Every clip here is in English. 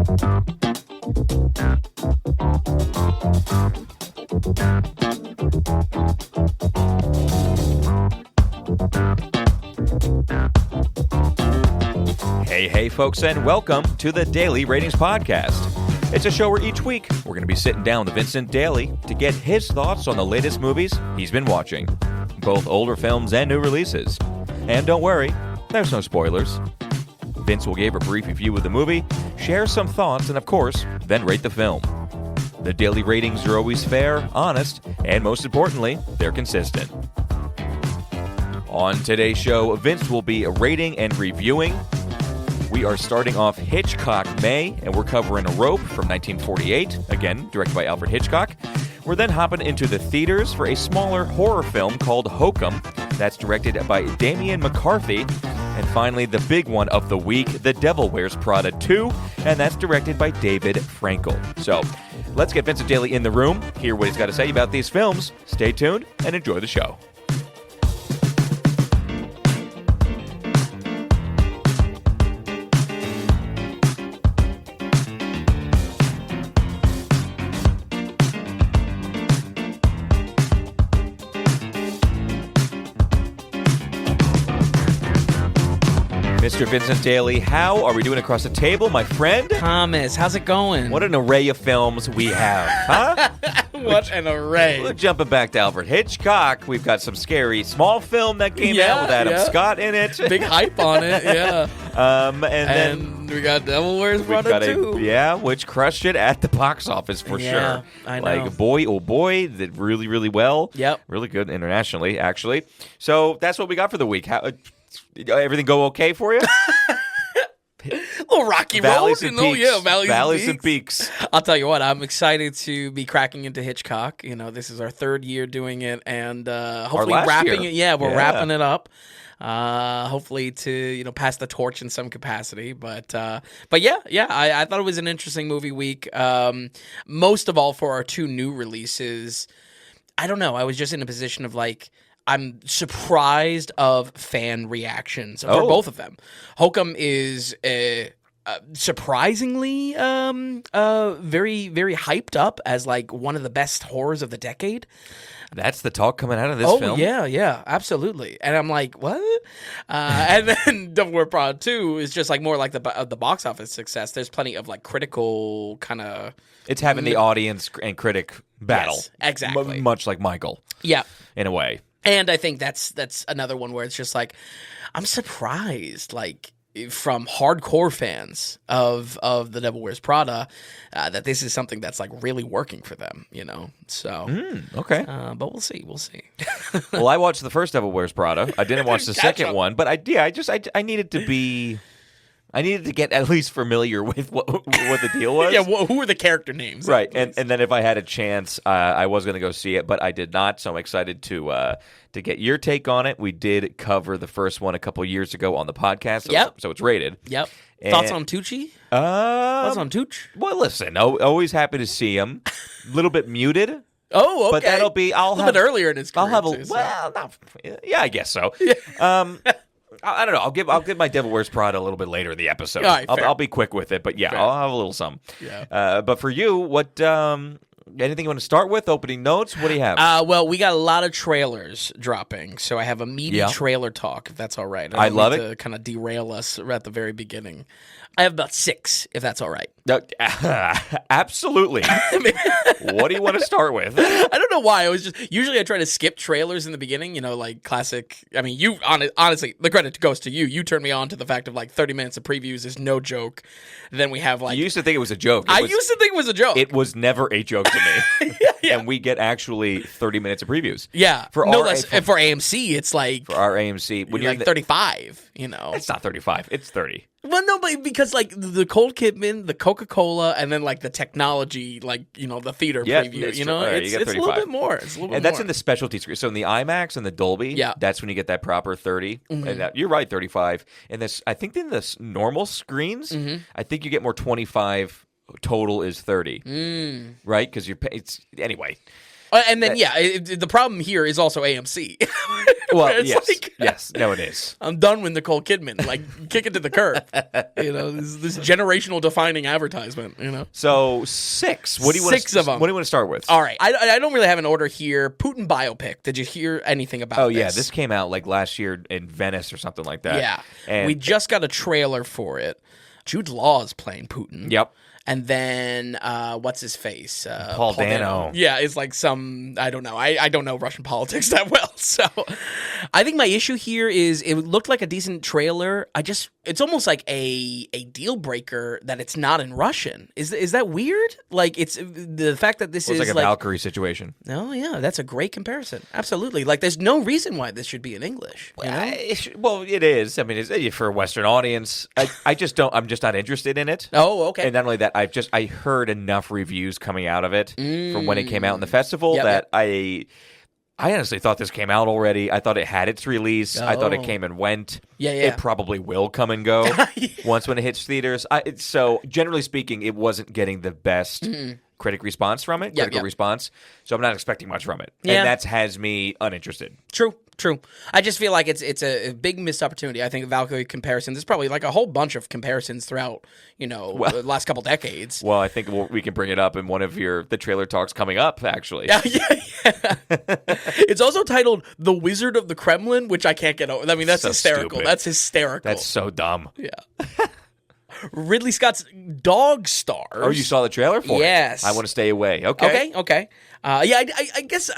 Hey, folks, and welcome to the Daily Ratings Podcast. It's a show where each week we're going to be sitting down with Vincent Daly to get his thoughts on the latest movies he's been watching, both older films and new releases. And don't worry, there's no spoilers. Vince will give a brief review of the movie, share some thoughts, and of course, then rate the film. The daily ratings are always fair, honest, and most importantly, they're consistent. On today's show, Vince will be rating and reviewing. We are starting off Hitchcock May, and we're covering Rope from 1948, again, directed by Alfred Hitchcock. We're then hopping into the theaters for a smaller horror film called Hokum, that's directed by Damian McCarthy. And finally, the big one of the week, The Devil Wears Prada 2, and that's directed by David Frankel. So, let's get Vincent Daly in the room, hear what he's got to say about these films. Stay tuned and enjoy the show. Mr. Vincent Daly, how are we doing across the table, my friend? Thomas, how's it going? What an array of films we have, huh? What an array. We're jumping back to Alfred Hitchcock. We've got some scary small film that came out with Adam Scott in it. Big hype on it, yeah. And then we got Devil Wears Prada 2. Which crushed it at the box office for sure. I know. Like, boy, oh boy, did really, really well. Yep. Really good internationally, actually. So that's what we got for the week. Everything go okay for you? Little rocky Valleys road, and peaks. Valleys and peaks. I'll tell you what, I'm excited to be cracking into Hitchcock. You know, this is our third year doing it, and hopefully wrapping it. Yeah, we're wrapping it up. Hopefully to pass the torch in some capacity, but I thought it was an interesting movie week. Most of all for our two new releases. I don't know. I was just in a position of I'm surprised of fan reactions for both of them. Hokum is surprisingly very, very hyped up as one of the best horrors of the decade. That's the talk coming out of this film? Oh, yeah, absolutely. And I'm like, what? And then Devil Wears Prada 2 is just more like the box office success. There's plenty of critical kind of... It's having the audience and critic battle. Yes, exactly. Much like Michael. Yeah. In a way. And I think that's another one where it's just I'm surprised, from hardcore fans of The Devil Wears Prada, that this is something that's really working for them, So okay, but we'll see. Well, I watched the first Devil Wears Prada. I didn't watch the second one, but I needed to be. I needed to get at least familiar with what the deal was. Yeah, who were the character names? Right, and then if I had a chance, I was going to go see it, but I did not. So I'm excited to get your take on it. We did cover the first one a couple years ago on the podcast. So it's rated. Yep. Thoughts on Tucci? Thoughts on Tooch? Well, listen, always happy to see him. A little bit muted. Oh, okay. But that'll be. A little bit earlier in his career. I guess so. Yeah. I don't know. I'll give my Devil Wears Prada a little bit later in the episode. All right, I'll be quick with it, but yeah, fair. I'll have a little some. Yeah. But for you, what anything you want to start with? Opening notes? What do you have? Well, we got a lot of trailers dropping, so I have a meaty trailer talk, if that's all right. I love it. To kind of derail us right at the very beginning. I have about 6, if that's all right. Absolutely. What do you want to start with? I don't know why. Usually I try to skip trailers in the beginning, classic. I mean, you honestly, the credit goes to you. You turned me on to the fact of 30 minutes of previews is no joke. Then we have You used to think it was a joke. I used to think it was a joke. It was never a joke to me. Yeah. And we get actually 30 minutes of previews. Yeah. For AMC, it's for our AMC, when you're 35, It's not 35. It's 30. Well, no, but because the Cold Kidman, the Coca-Cola, and then the technology, the theater preview, it's a little bit more. And that's in the specialty screen. So in the IMAX and the Dolby, that's when you get that proper 30. Mm-hmm. And you're right, 35. And I think in the normal screens, I think you get more 25. Total is 30, right? Because anyway. And then, the problem here is also AMC. Well, yes. No, it is. I'm done with Nicole Kidman. Like, kick it to the curb. This generational defining advertisement. So 6. What do you want? 6 of them. What do you want to start with? All right. I don't really have an order here. Putin biopic. Did you hear anything about this? Oh yeah, this came out like last year in Venice or something like that. Yeah, and we just got a trailer for it. Jude Law is playing Putin. Yep. And then, what's his face? Paul Dano. Yeah, it's like I don't know. I don't know Russian politics that well. So I think my issue here is it looked like a decent trailer. It's almost like a deal breaker that it's not in Russian. Is that weird? Like, it's the fact that this is like a Valkyrie situation. Oh, yeah, that's a great comparison. Absolutely. Like, there's no reason why this should be in English. Well, it is. I mean, it's for a Western audience. I'm just not interested in it. Oh, okay. And not only that, I heard enough reviews coming out of it from when it came out in the festival that I honestly thought this came out already. I thought it had its release. I thought it came and went. Yeah. It probably will come and go once when it hits theaters. So generally speaking, it wasn't getting the best critic response from it, critical response. So I'm not expecting much from it. Yeah. And that has me uninterested. True. I just feel like it's a big missed opportunity. I think Valkyrie comparisons. There's probably like a whole bunch of comparisons throughout, the last couple decades. Well, I think we can bring it up in one of the trailer talks coming up, actually. Yeah. It's also titled "The Wizard of the Kremlin," which I can't get over. I mean, that's so hysterical. Stupid. That's hysterical. That's so dumb. Yeah. Ridley Scott's Dog Stars. Oh, you saw the trailer for it? Yes. I want to stay away. Okay. I guess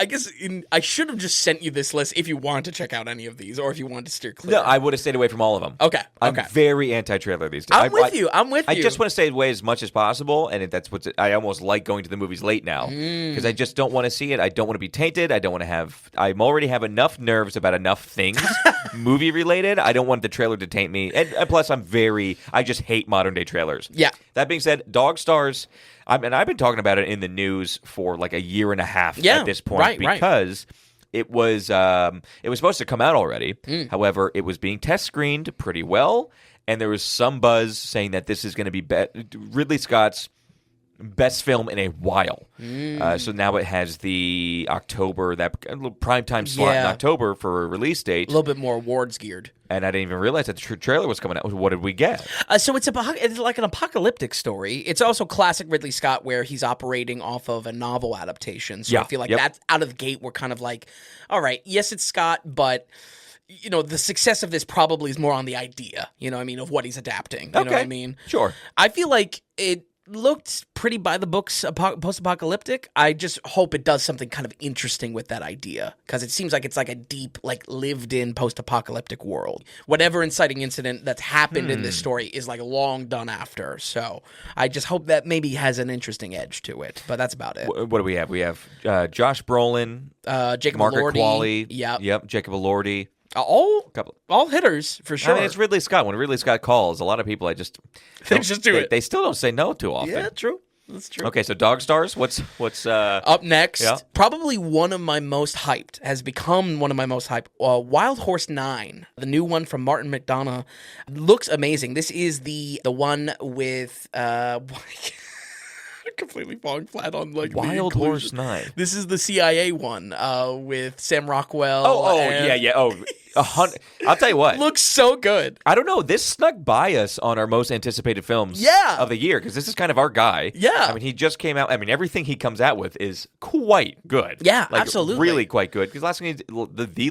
I should have just sent you this list if you wanted to check out any of these, or if you wanted to steer clear. No, I would have stayed away from all of them. Okay. I'm very anti-trailer these days. I'm with you. I just want to stay away as much as possible, and I almost like going to the movies late now because I just don't want to see it. I don't want to be tainted. I already have enough nerves about enough things movie related. I don't want the trailer to taint me, and plus I just hate modern day trailers. Yeah. That being said, Dog Stars. And I've been talking about it in the news for like a year and a half at this point because it was supposed to come out already. However, it was being test screened pretty well, and there was some buzz saying that this is going to be Ridley Scott's best film in a while. So now it has the October, that primetime slot in October for a release date. A little bit more awards geared. And I didn't even realize that the trailer was coming out. What did we get? So it's like an apocalyptic story. It's also classic Ridley Scott where he's operating off of a novel adaptation. So I feel like that's out of the gate. We're kind of like, all right, yes, it's Scott, but the success of this probably is more on the idea, of what he's adapting. You know what I mean? Sure. I feel like it looked pretty by the books, post-apocalyptic. I just hope it does something kind of interesting with that idea because it seems like it's like a deep, like lived-in post-apocalyptic world. Whatever inciting incident that's happened in this story is like long done after. So I just hope that maybe has an interesting edge to it. But that's about it. What do we have? We have Josh Brolin, Jacob Margaret Elordi. Qualley. Yep. Jacob Elordi. All hitters for sure. I mean, it's Ridley Scott. When Ridley Scott calls, a lot of people they just do it. They still don't say no too often. Yeah, true. That's true. Okay, so Dog Stars. What's up next? Yeah. Probably one of my most hyped has become one of my most hyped. Wild Horse 9, the new one from Martin McDonagh, looks amazing. This is the one with completely falling flat on like Wild Horse 9. This is the CIA one with Sam Rockwell. Yeah. I'll tell you what. Looks so good. I don't know. This snuck by us on our most anticipated films of the year because this is kind of our guy. Yeah. I mean, he just came out. I mean, everything he comes out with is quite good. Yeah, absolutely. Really quite good. Because the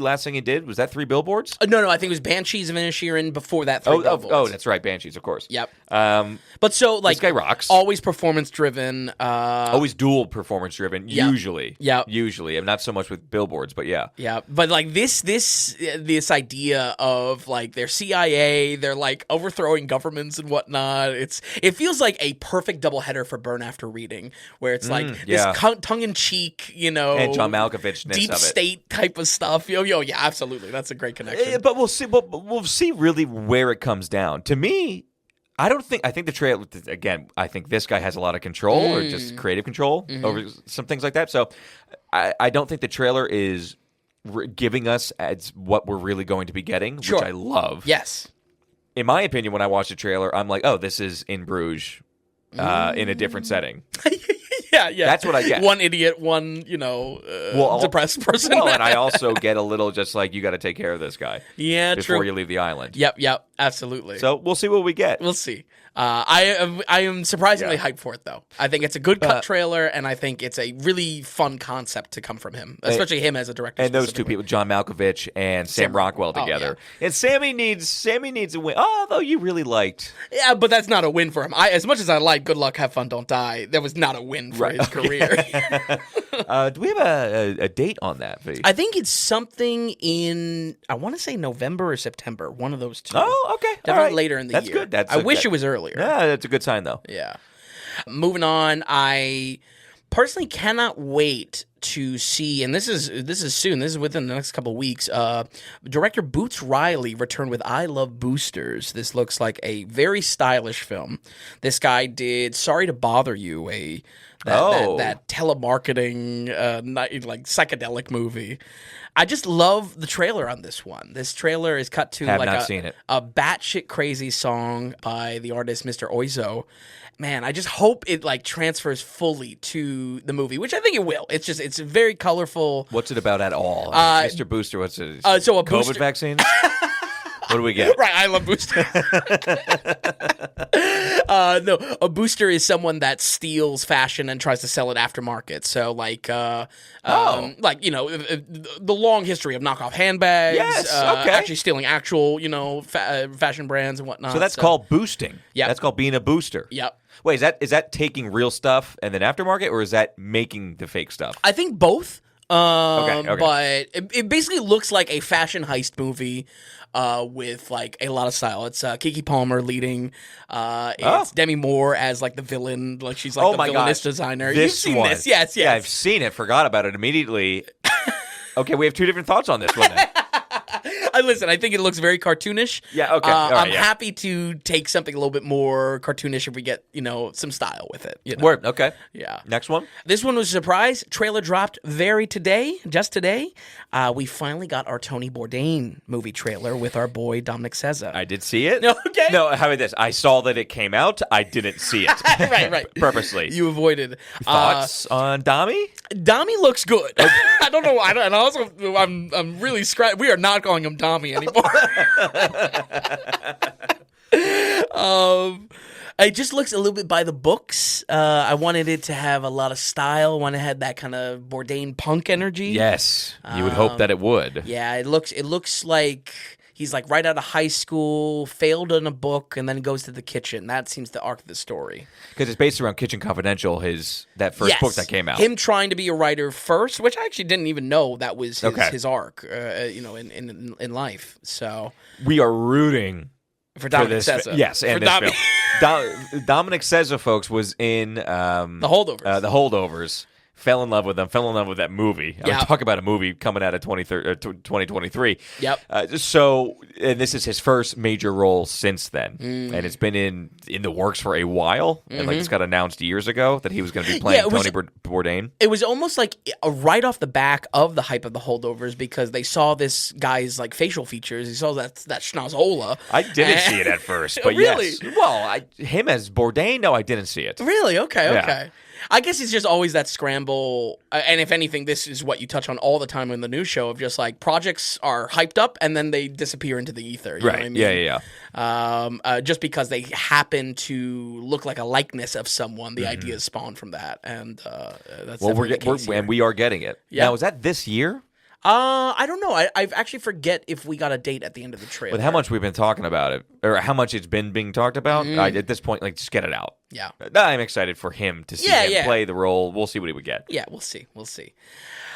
last thing he did, was that 3 Billboards? No, I think it was Banshees of Inisherin before that 3 Billboards. Oh, that's right. Banshees, of course. Yep. But so, like, this guy rocks. Always performance-driven. Always dual performance-driven, usually. Yeah. Usually. I'm not so much with Billboards, but yeah. Yeah, but like this idea of like they're CIA, they're like overthrowing governments and whatnot. It feels like a perfect doubleheader for Burn After Reading, where it's like this tongue-in-cheek, and John Malkovich-ness deep of it. state type of stuff. Yeah, absolutely. That's a great connection. But we'll see. We'll see really where it comes down. To me, I think the trailer, again, I think this guy has a lot of control or just creative control over some things like that. So I don't think the trailer is giving us as what we're really going to be getting, which I love. Yes. In my opinion, when I watch the trailer, I'm like, oh, this is in Bruges in a different setting. Yeah. That's what I get. One idiot, one, depressed person. Well, and I also get a little just like, you got to take care of this guy. Yeah, before you leave the island. Yep, absolutely. So we'll see what we get. We'll see. I am surprisingly hyped for it, though. I think it's a good cut trailer, and I think it's a really fun concept to come from him, especially him as a director. And those two people, John Malkovich and Sam Rockwell together. Oh, yeah. And Sammy needs a win. Although you really liked. Yeah, but that's not a win for him. As much as I like Good Luck, Have Fun, Don't Die, that was not a win for his career. Do we have a date on that, V? I think it's something in, I want to say November or September, one of those two. Oh, okay. Definitely later in the year. That's good. I wish it was earlier. Yeah, that's a good sign, though. Yeah. Moving on, I personally cannot wait to see, and this is soon. This is within the next couple of weeks. Director Boots Riley returned with I Love Boosters. This looks like a very stylish film. This guy did Sorry to Bother You, that telemarketing like psychedelic movie. I just love the trailer on this one. This trailer is cut to a batshit crazy song by the artist Mr. Oizo. Man, I just hope it transfers fully to the movie, which I think it will. It's very colorful. What's it about at all? Mr. Booster, what's it? So a COVID vaccine? What do we get? Right, I love boosters. No, a booster is someone that steals fashion and tries to sell it aftermarket. So, the long history of knockoff handbags. Yes, actually stealing actual, fashion brands and whatnot. So that's called boosting. Yeah, that's called being a booster. Yep. Wait, is that taking real stuff and then aftermarket, or is that making the fake stuff? I think both. Okay. But it basically looks like a fashion heist movie with a lot of style. It's Keke Palmer leading. It's Demi Moore as the villain. She's the villainous designer. You've seen this. Yes. Yeah, I've seen it. Forgot about it immediately. Okay, we have two different thoughts on this one then. Listen, I think it looks very cartoonish. Yeah, okay. I'm happy to take something a little bit more cartoonish if we get, some style with it. Word, okay. Yeah. Next one? This one was a surprise. Trailer dropped just today. We finally got our Tony Bourdain movie trailer with our boy Dominic Sessa. I did see it. Okay. No, how about this? I saw that it came out. I didn't see it. Right. Purposely. You avoided. Thoughts on Dami? Dami looks good. I don't know why. And also, I'm really we are not calling him Dami anymore. It just looks a little bit by the books. I wanted it to have a lot of style. I wanted it to have that kind of Bourdain punk energy. Yes, you would hope that it would. Yeah, it looks like he's right out of high school, failed in a book, and then goes to the kitchen. That seems the arc of the story. Because it's based around Kitchen Confidential, that first book that came out. Him trying to be a writer first, which I actually didn't even know that was his arc, in life. So we are rooting for Dominic Sessa. Yes, and this film. Dominic Sessa, folks, was in The Holdovers. The Holdovers. Fell in love with them. Fell in love with that movie. I mean, talk about a movie coming out of 2023. Yep. And this is his first major role since then, and it's been in the works for a while. And this got announced years ago that he was going to be playing Tony Bourdain. It was almost like right off the back of the hype of The Holdovers because they saw this guy's facial features. He saw that schnozola. I didn't see it at first, but really? Yes. Well, him as Bourdain, no, I didn't see it. Really? Okay. Yeah. I guess it's just always that scramble, and if anything, this is what you touch on all the time in the news show of just projects are hyped up and then they disappear into the ether. You know what I mean? Yeah. Just because they happen to look like a likeness of someone, the ideas spawn from that, and that's and we are getting it. Yeah. Now, is that this year? I don't know. I actually forget if we got a date at the end of the trailer. With how much we've been talking about it, or how much it's been being talked about, at this point, just get it out. Yeah. I'm excited for him to see him play the role. We'll see what he would get. Yeah, we'll see.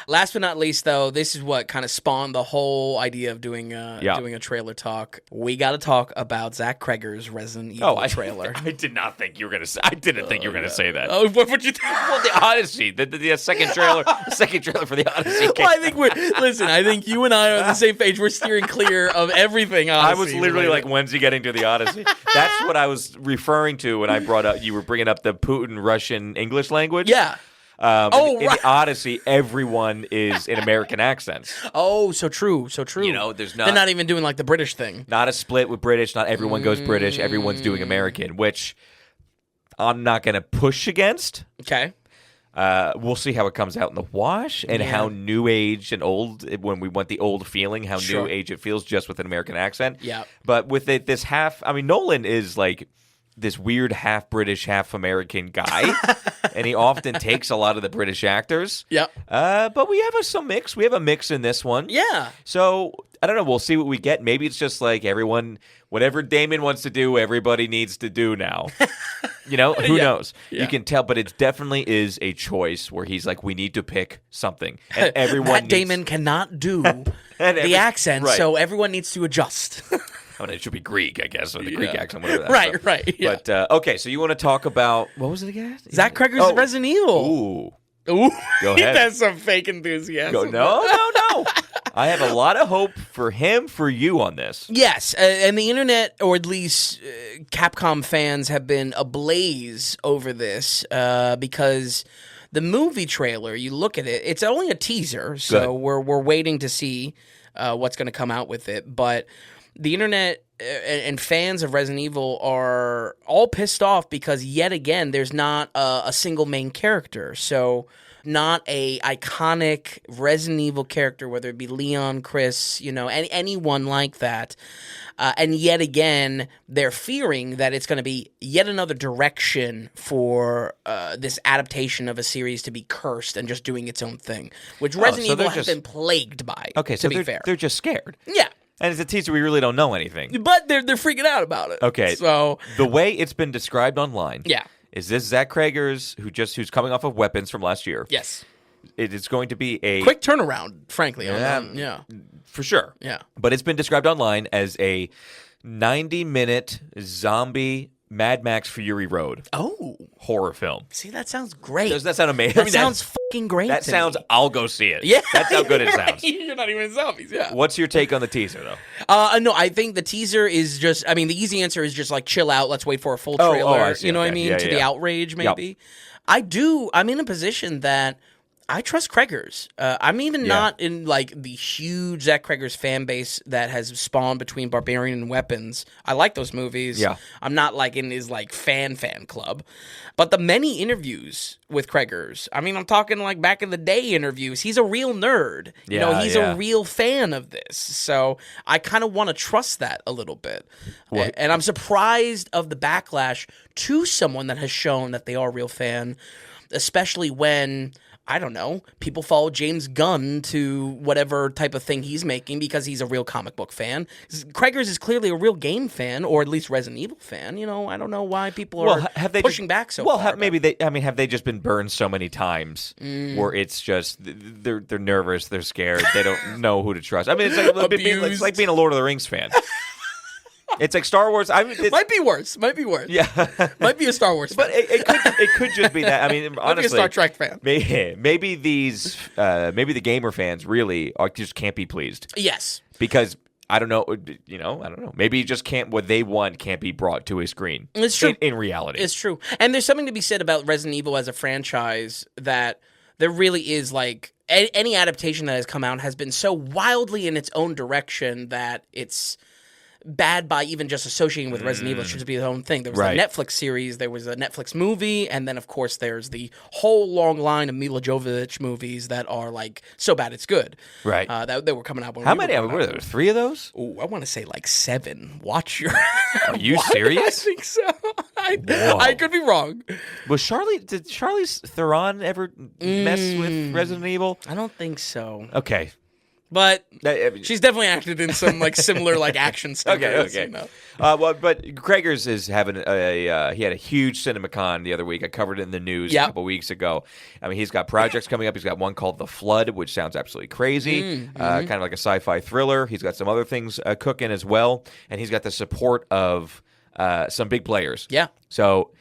Last but not least, though, this is what kind of spawned the whole idea of doing a trailer talk. We got to talk about Zach Kreger's Resident Evil trailer. I did not think you were gonna say. I didn't think you were gonna say that. Oh, what would you think? Well, the Odyssey, the second trailer, for the Odyssey. Well, I think you and I are on the same page. We're steering clear of everything Odyssey. I was literally like, when's he getting to the Odyssey? That's what I was referring to when I brought up. You were bringing up the Putin Russian English language. Yeah. In the Odyssey, everyone is in American accents. Oh, so true. They're not even doing the British thing. Not a split with British. Not everyone goes British. Everyone's doing American, which I'm not going to push against. Okay. We'll see how it comes out in the wash and how new age and old, when we want the old feeling, how new age it feels just with an American accent. Yeah. But with this Nolan is like this weird half British, half American guy, and he often takes a lot of the British actors. Yep. But we have some mix. We have a mix in this one. Yeah. So I don't know. We'll see what we get. Maybe it's just like everyone, whatever Damon wants to do, everybody needs to do now. Who knows? Yeah. You can tell, but it definitely is a choice where he's like, we need to pick something, and everyone. Damon cannot do the accent, so everyone needs to adjust. It should be Greek, I guess, or the Greek accent, whatever that is. Right. Yeah. But, okay, so you want to talk about, what was it again? Zach Cregger's Resident Evil. Ooh. Go ahead. That's some fake enthusiasm. No. I have a lot of hope for him, for you on this. Yes, and the internet, or at least Capcom fans, have been ablaze over this because the movie trailer, you look at it, it's only a teaser, so we're waiting to see what's going to come out with it, but the internet and fans of Resident Evil are all pissed off because, yet again, there's not a single main character. So not a iconic Resident Evil character, whether it be Leon, Chris, anyone like that. And yet again, they're fearing that it's going to be yet another direction for this adaptation of a series to be cursed and just doing its own thing, which Resident Evil has been plagued by, to be fair. They're just scared. Yeah. And as a teaser, we really don't know anything. But they're freaking out about it. Okay. So the way it's been described online is this Zach Cregger's who's coming off of Weapons from last year. Yes. It is going to be a quick turnaround, frankly. For sure. Yeah. But it's been described online as a 90-minute zombie Mad Max Fury Road horror film. See, that sounds great. Does that sound amazing? That sounds fucking great. That sounds, I'll go see it. Yeah. That's how good it sounds. You're not even in zombies, yeah. What's your take on the teaser, though? No, I think the teaser is just, the easy answer is just like, chill out, let's wait for a full trailer. You know what I mean? The outrage, maybe. Yep. I'm in a position that I trust Cregger's. I'm even not in like the huge Zach Cregger's fan base that has spawned between Barbarian and Weapons. I like those movies. Yeah. I'm not like in his like fan club. But the many interviews with Cregger's, I'm talking like back in the day interviews. He's a real nerd. He's a real fan of this. So I kind of want to trust that a little bit. And I'm surprised of the backlash to someone that has shown that they are a real fan, especially when, I don't know, people follow James Gunn to whatever type of thing he's making because he's a real comic book fan. Cregger's is clearly a real game fan, or at least Resident Evil fan. I don't know why people are pushing back so far. Well, have they just been burned so many times where it's just they're nervous, they're scared, they don't know who to trust. It's like being a Lord of the Rings fan. It's like Star Wars. Might be worse. Yeah, might be a Star Wars fan. But it could just be that. Honestly, might be a Star Trek fan. Maybe the gamer fans really just can't be pleased. Yes, because I don't know. I don't know. Maybe you just can't. What they want can't be brought to a screen. It's true. In reality, it's true. And there's something to be said about Resident Evil as a franchise that there really is like any adaptation that has come out has been so wildly in its own direction that it's bad by even just associating with Resident Evil. It should be its own thing. There was a Netflix series, there was a Netflix movie, and then, of course, there's the whole long line of Mila Jovovich movies that are, like, so bad it's good. Right. That they were coming out when How many? Were there 3 of those? Oh, I want to say, like, 7. Watch your... Are you serious? I think so. I could be wrong. Did Charlize Theron ever mess with Resident Evil? I don't think so. Okay. But she's definitely acted in some like similar like action stuff. Okay. But Cregger's is having he had a huge CinemaCon the other week. I covered it in the news a couple weeks ago. He's got projects coming up. He's got one called The Flood, which sounds absolutely crazy, kind of like a sci-fi thriller. He's got some other things cooking as well, and he's got the support of some big players. Yeah. So.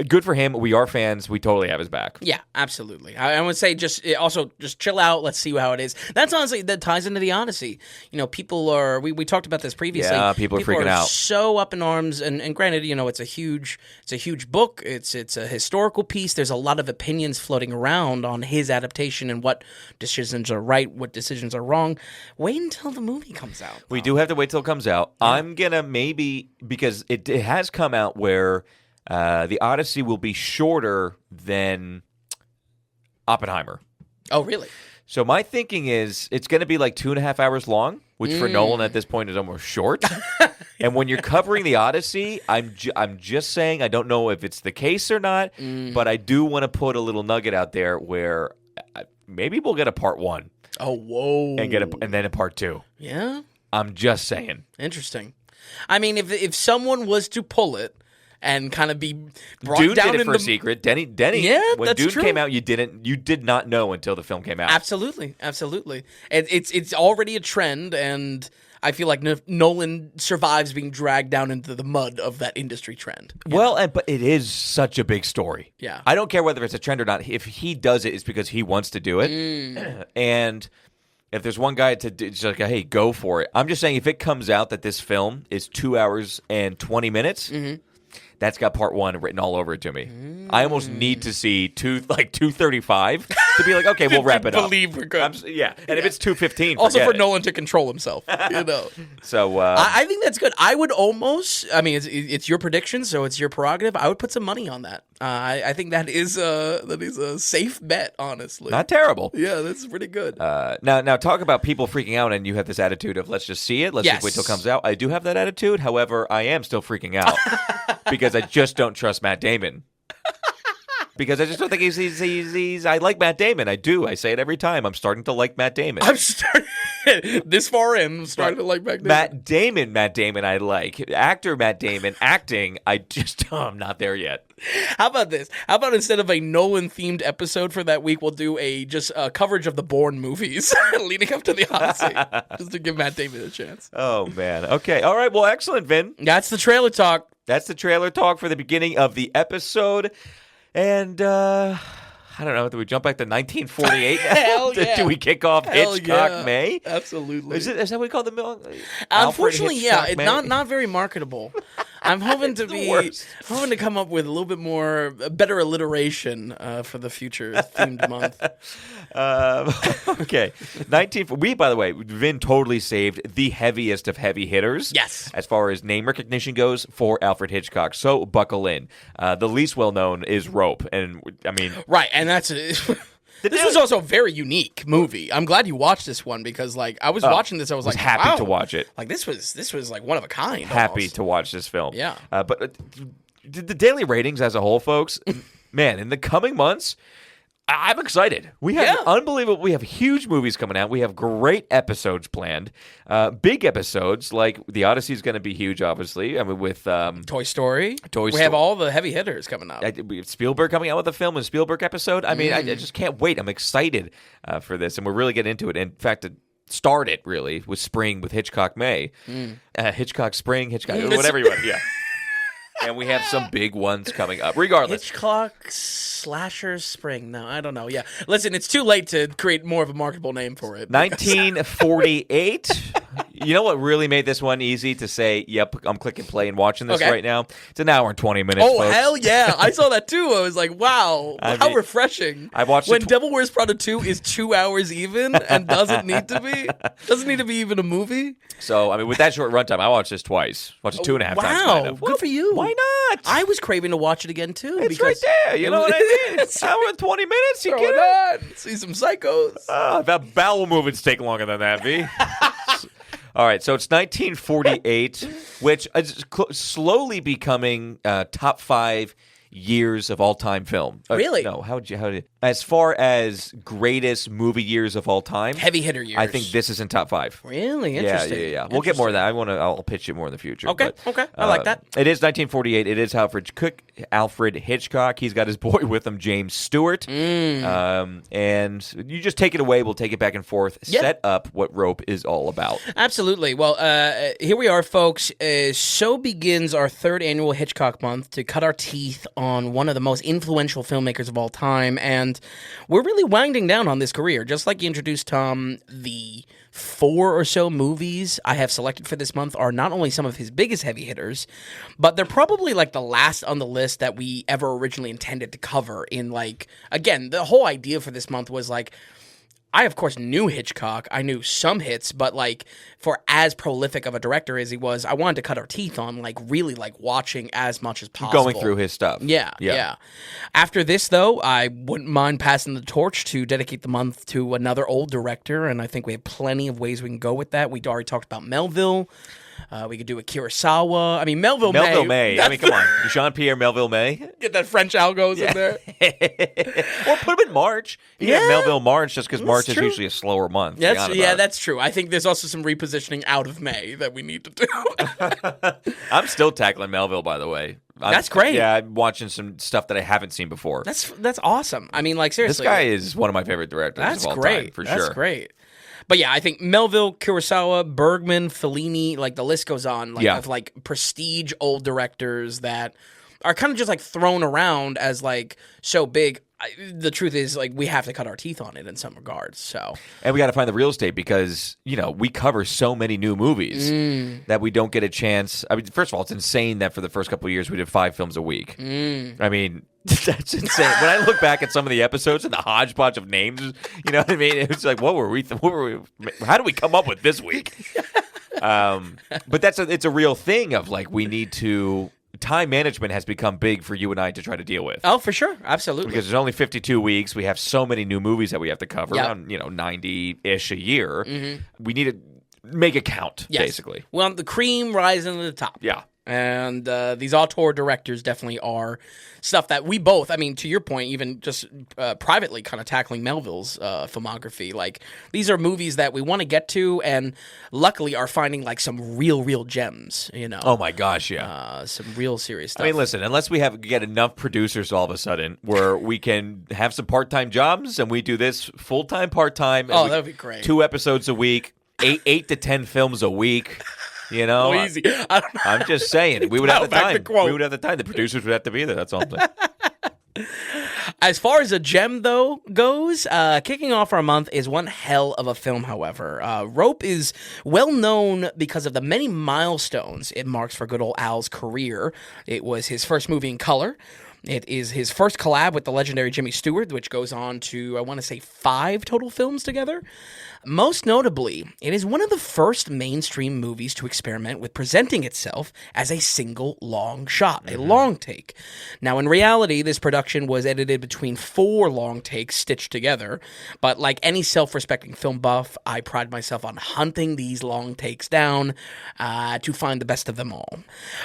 Good for him. We are fans. We totally have his back. Yeah, absolutely. I would say just chill out. Let's see how it is. That's honestly, that ties into the Odyssey. People are, we talked about this previously. Yeah, people are freaking out. So up in arms. And granted, it's a huge book. It's a historical piece. There's a lot of opinions floating around on his adaptation and what decisions are right, what decisions are wrong. Wait until the movie comes out. We do have to wait till it comes out. Yeah. I'm going to because it has come out where... the Odyssey will be shorter than Oppenheimer. Oh, really? So my thinking is it's going to be like 2.5 hours long, which for Nolan at this point is almost short. And when you're covering the Odyssey, I'm just saying, I don't know if it's the case or not, but I do want to put a little nugget out there where maybe we'll get a part 1. Oh, whoa. And then a part 2. Yeah? I'm just saying. Interesting. I mean, if someone was to pull it and kind of be brought Dune down did it in for a secret. Denny. Yeah, when that's Dune true. came out, you did not know until the film came out. Absolutely. It's already a trend, and I feel like Nolan survives being dragged down into the mud of that industry trend. But it is such a big story. Yeah. I don't care whether it's a trend or not. If he does it, it's because he wants to do it. And if there's one guy it's like, hey, go for it. I'm just saying, if it comes out that this film is 2 hours and 20 minutes, that's got part 1 written all over it to me. I almost need to see 2:35 to be like, okay, we'll wrap it up. Believe we're good. If it's 2:15, also for it. Nolan to control himself, So I think that's good. I would almost. I mean, it's your prediction, so it's your prerogative. I would put some money on that. I think that is a safe bet, honestly. Not terrible. Yeah, that's pretty good. Now talk about people freaking out, and you have this attitude of let's just see it. Let's just wait till it comes out. I do have that attitude. However, I am still freaking out because I just don't trust Matt Damon. Because I just don't think he's I like Matt Damon. I do. I say it every time. I'm starting to like Matt Damon. I'm starting this far in. I'm starting to like Matt Damon. Matt Damon, I like. Actor Matt Damon, acting, I'm not there yet. How about this? How about instead of a Nolan-themed episode for that week, we'll do just coverage of the Bourne movies leading up to the Odyssey, just to give Matt Damon a chance. Oh, man. Okay. All right. Well, excellent, Vin. That's the trailer talk. That's the trailer talk for the beginning of the episode. And, I don't know, do we jump back to 1948? Hell yeah. Do we kick off Hitchcock May? Absolutely. Is that what we call the Unfortunately, yeah. It's not very marketable. I'm hoping to come up with a little bit more, better alliteration for the future themed month. Okay. By the way, Vin totally saved the heaviest of heavy hitters. Yes. As far as name recognition goes for Alfred Hitchcock. So buckle in. The least well known is Rope. And I mean. Right. And that's. This was also a very unique movie. I'm glad you watched this one because, I was watching this. I was like, happy wow. to watch it. This was like one of a kind. Happy almost. to watch this film. Yeah. But the daily ratings as a whole, folks, man, in the coming months, I'm excited. We have unbelievable. We have huge movies coming out. We have great episodes planned. Big episodes like the Odyssey is going to be huge. Obviously, I mean with Toy Story. We have all the heavy hitters coming out. We have Spielberg coming out with a film and Spielberg episode. I mean, I just can't wait. I'm excited for this, and we're really getting into it. In fact, it started really with spring with Hitchcock May, Hitchcock Spring, Hitchcock whatever you want. Yeah. And we have some big ones coming up. Regardless. Hitchcock Slasher Spring. No, I don't know. Yeah. Listen, it's too late to create more of a marketable name for it. 1948. You know what really made this one easy to say, yep, I'm clicking play and watching this right now? It's an hour and 20 minutes, folks. Hell yeah. I saw that too. I was like, wow, how refreshing. I watched when Devil Wears Prada 2 is 2 hours even and doesn't need to be even a movie. So, I mean, with that short runtime, I watched this twice. Watched it 2.5 times. Kind of. Good for you. Why not? I was craving to watch it again too. It's right there. You know what I mean? It's an hour and 20 minutes. You get it? See some psychos. That bowel movements take longer than that, V. All right, so it's 1948, which is slowly becoming top 5 years of all-time film. Really? No, how did as far as greatest movie years of all time, heavy hitter years. I think this is in top 5. Really interesting. Yeah. We'll get more of that. I'll pitch it more in the future. Okay. I like that. It is 1948. It is Alfred Hitchcock. He's got his boy with him, James Stewart. And you just take it away. We'll take it back and forth. Yep. Set up what Rope is all about. Absolutely. Well, here we are, folks. So begins our 3rd annual Hitchcock month to cut our teeth on one of the most influential filmmakers of all time, and we're really winding down on this career. Just like you introduced, Tom, the 4 or so movies I have selected for this month are not only some of his biggest heavy hitters, but they're probably like the last on the list that we ever originally intended to cover in again, the whole idea for this month was I, of course, knew Hitchcock. I knew some hits, but, like, for as prolific of a director as he was, I wanted to cut our teeth on, like, really, like, watching as much as possible. Going through his stuff. Yeah. After this, though, I wouldn't mind passing the torch to dedicate the month to another old director, and I think we have plenty of ways we can go with that. We already talked about Melville. We could do a Kurosawa. I mean, Melville May. I mean, come on. Jean-Pierre Melville May. Get that French algos in there. Or put him in March. You get Melville March just because March is usually a slower month. That's true. I think there's also some repositioning out of May that we need to do. I'm still tackling Melville, by the way. That's great. Yeah, I'm watching some stuff that I haven't seen before. That's awesome. I mean, like, seriously. This guy is one of my favorite directors of all time, for sure. That's great. But yeah, I think Melville, Kurosawa, Bergman, Fellini, like the list goes on, like of like prestige old directors that are kind of just like thrown around as like so big. The truth is, like, we have to cut our teeth on it in some regards. So, and we got to find the real estate because we cover so many new movies that we don't get a chance. I mean, first of all, it's insane that for the first couple of years we did 5 films a week. I mean, that's insane. When I look back at some of the episodes and the hodgepodge of names, you know what I mean? It was like, what were we? How did we come up with this week? But it's a real thing of like we need to. Time management has become big for you and I to try to deal with. Oh, for sure. Absolutely. Because there's only 52 weeks. We have so many new movies that we have to cover, around 90-ish a year. We need to make it count, basically. We want the cream rising to the top. Yeah. And these auteur directors definitely are stuff that we both, I mean, to your point, even just privately kind of tackling Melville's filmography. Like, these are movies that we want to get to and luckily are finding, like, some real gems, Oh, my gosh, yeah. Some real serious stuff. I mean, listen, unless we get enough producers all of a sudden where we can have some part-time jobs and we do this full-time, part-time. Oh, that would be great. 2 episodes a week, 8 to 10 films a week. Easy. I'm just saying, we would have the time. We would have the time. The producers would have to be there. That's all I'm saying. As far as a gem, though, goes, kicking off our month is one hell of a film, however. Rope is well known because of the many milestones it marks for good old Al's career. It was his first movie in color. It is his first collab with the legendary Jimmy Stewart, which goes on to, I want to say, 5 total films together. Most notably, it is one of the first mainstream movies to experiment with presenting itself as a single long shot, a long take. Now, in reality, this production was edited between 4 long takes stitched together, but like any self-respecting film buff, I pride myself on hunting these long takes down to find the best of them all.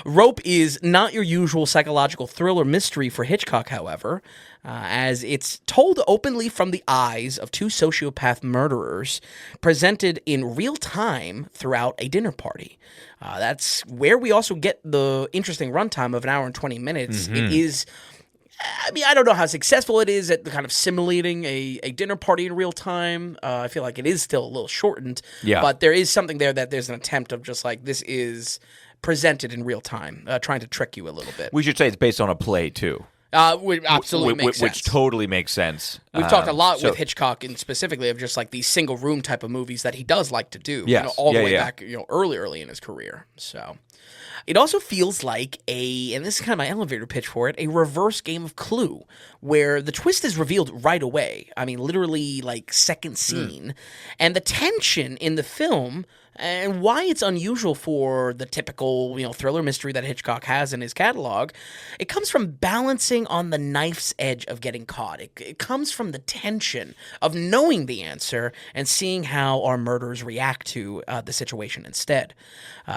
Rope is not your usual psychological thriller mystery for Hitchcock, however, as it's told openly from the eyes of 2 sociopath murderers presented in real time throughout a dinner party. That's where we also get the interesting runtime of an hour and 20 minutes. It is, I mean, I don't know how successful it is at kind of simulating a dinner party in real time. I feel like it is still a little shortened, but there is something there that there's an attempt of just like, this is presented in real time, trying to trick you a little bit. We should say it's based on a play, too. Absolutely makes sense. Which totally makes sense. We've talked a lot with Hitchcock, and specifically of just like these single room type of movies that he does like to do. Yes. All the way back, early in his career. So it also feels like and this is kind of my elevator pitch for it, a reverse game of Clue, where the twist is revealed right away. I mean, literally like second scene, and the tension in the film. And why it's unusual for the typical, thriller mystery that Hitchcock has in his catalog, it comes from balancing on the knife's edge of getting caught. It comes from the tension of knowing the answer and seeing how our murderers react to the situation instead.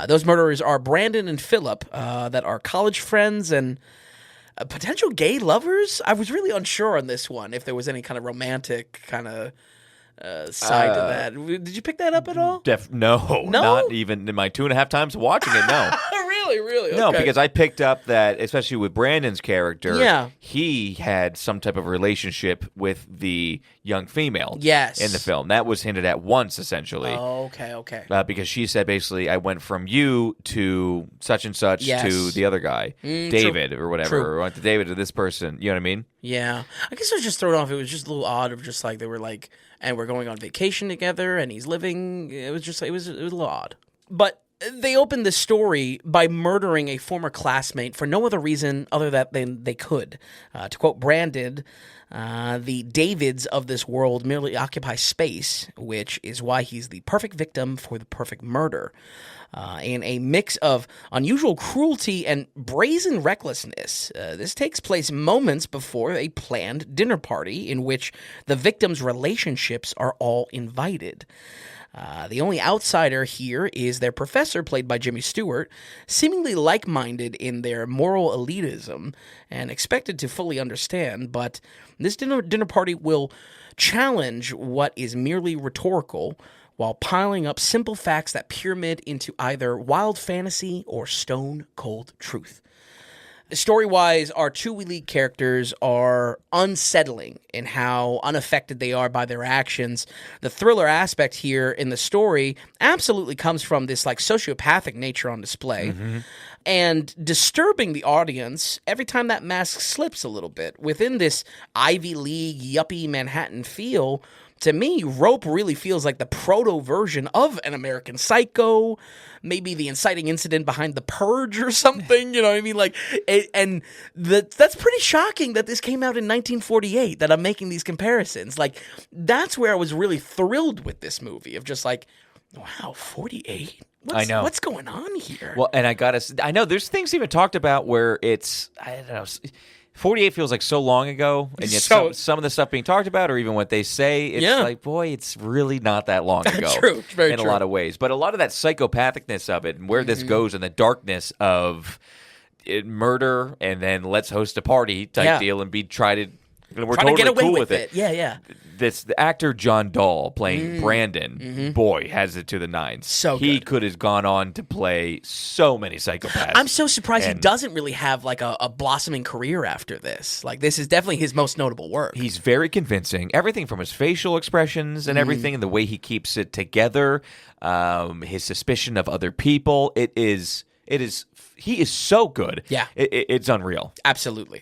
Those murderers are Brandon and Philip, that are college friends and potential gay lovers. I was really unsure on this one, if there was any kind of romantic kind of side to that. Did you pick that up at all? No, not even in my 2.5 times watching it. No. Really? No, okay. because I picked up that, especially with Brandon's character, he had some type of relationship with the young female in the film. That was hinted at once, essentially. Oh, okay. Because she said, basically, I went from you to such and such to the other guy, David, or whatever. Or went to David to this person. You know what I mean? Yeah. I guess I was just thrown off. It was just a little odd of just like, they were like, and we're going on vacation together, and he's living. It was a little odd. But they opened the story by murdering a former classmate for no other reason other than they could. To quote Brandon, the Davids of this world merely occupy space, which is why he's the perfect victim for the perfect murder. In a mix of unusual cruelty and brazen recklessness, this takes place moments before a planned dinner party in which the victims' relationships are all invited. The only outsider here is their professor, played by Jimmy Stewart, seemingly like-minded in their moral elitism and expected to fully understand, but this dinner party will challenge what is merely rhetorical while piling up simple facts that pyramid into either wild fantasy or stone-cold truth. Story-wise, our two lead characters are unsettling in how unaffected they are by their actions. The thriller aspect here in the story absolutely comes from this like sociopathic nature on display. Mm-hmm. And disturbing the audience every time that mask slips a little bit. Within this Ivy League, yuppie Manhattan feel, to me, Rope really feels like the proto-version of an American Psycho, maybe the inciting incident behind The Purge or something, you know what I mean? Like, that's pretty shocking that this came out in 1948, that I'm making these comparisons. Like, that's where I was really thrilled with this movie, of just like, wow, 48? I know. What's going on here? Well, and I know there's things even talked about where it's, I don't know, 48 feels like so long ago, and yet some of the stuff being talked about, or even what they say, it's like, boy, it's really not that long ago. True, very in true. a lot of ways. But a lot of that psychopathicness of it, and where this goes, and the darkness of murder, and then let's host a party type deal, and we're totally get away cool with it. Yeah. The actor John Dahl playing Brandon, boy, has it to the nines. So he good. could have gone on to play so many psychopaths. I'm so surprised he doesn't really have like a blossoming career after this. Like, this is definitely his most notable work. He's very convincing. Everything from his facial expressions and everything, and the way he keeps it together, his suspicion of other people. He is so good. Yeah. It's unreal. Absolutely.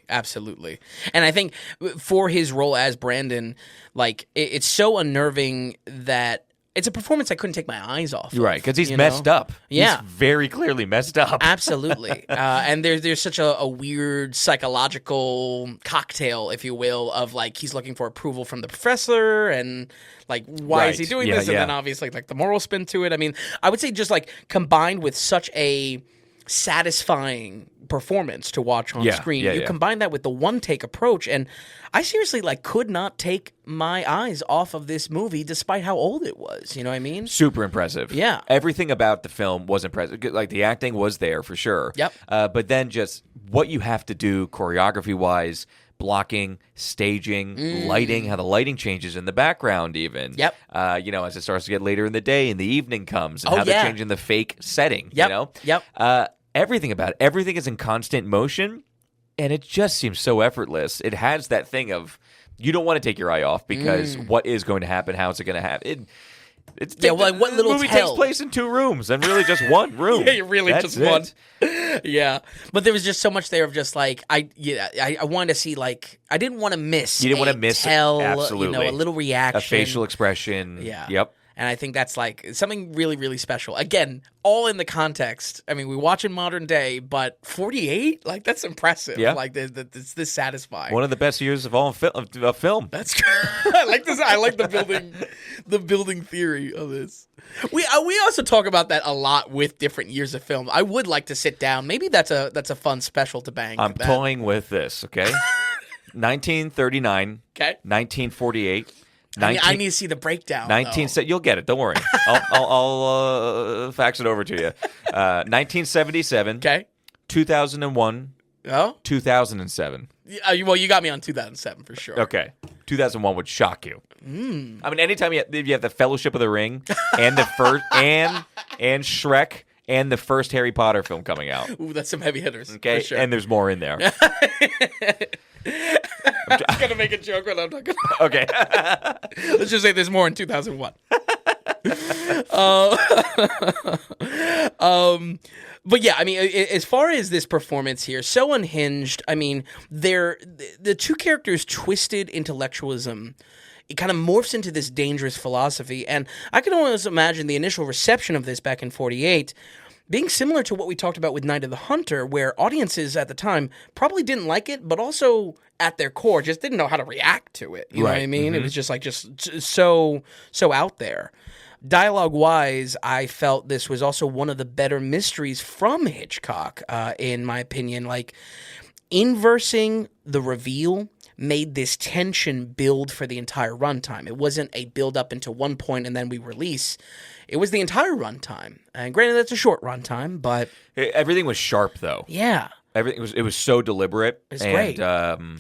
And I think for his role as Brandon, like, it's so unnerving that it's a performance I couldn't take my eyes off of. Right, because he's messed up. Yeah. He's very clearly messed up. Absolutely. And there's such a weird psychological cocktail, if you will, of like he's looking for approval from the professor, and like why is he doing this? And then obviously like the moral spin to it. I mean, I would say just like combined with such a satisfying performance to watch on screen. You combine that with the one-take approach, and I seriously like could not take my eyes off of this movie despite how old it was. You know what I mean? Super impressive. Yeah. Everything about the film was impressive. Like, the acting was there for sure. Yep. But then just what you have to do choreography-wise, blocking, staging, lighting, how the lighting changes in the background even. Yep. As it starts to get later in the day and the evening comes, and how they're changing the fake setting, Yep. Everything about it. Everything is in constant motion, and it just seems so effortless. It has that thing of you don't want to take your eye off, because what is going to happen? How is it going to happen? What little movie takes place in 2 rooms and really just one room. That's one. Yeah, but there was just so much there of just like I wanted to see, like, I didn't want to miss. You didn't want to miss absolutely a little reaction, a facial expression. Yeah. Yep. And I think that's like something really, really special. Again, all in the context. I mean, we watch in modern day, but 48, like, that's impressive. Yeah. Like, it's this satisfying. One of the best years of all of film. That's good. I like this. I like the building theory of this. We also talk about that a lot with different years of film. I would like to sit down. Maybe that's a fun special to bang. I'm toying with this. Okay, 1939. Okay, 1948. I need to see the breakdown. You'll get it. Don't worry. I'll fax it over to you. 1977. Okay. 2001. Oh. 2007. Well, you got me on 2007 for sure. Okay. 2001 would shock you. I mean, anytime you have the Fellowship of the Ring and the first and Shrek and the first Harry Potter film coming out. Ooh, that's some heavy hitters. Okay, for sure. And there's more in there. I'm going to make a joke, but I'm not going to. Okay. Let's just say there's more in 2001. But yeah, I mean, as far as this performance here, so unhinged. I mean, the two characters' twisted intellectualism, it kind of morphs into this dangerous philosophy. And I can almost imagine the initial reception of this back in 48. being similar to what we talked about with Night of the Hunter, where audiences at the time probably didn't like it, but also at their core just didn't know how to react to it. You know what I mean? It was just so out there. Dialogue-wise, I felt this was also one of the better mysteries from Hitchcock, in my opinion. Like, inversing the reveal made this tension build for the entire runtime. It wasn't a build-up into one point and then we release. It was the entire runtime. And granted, that's a short runtime, but... Everything was sharp, though. Yeah. It was so deliberate. It's great.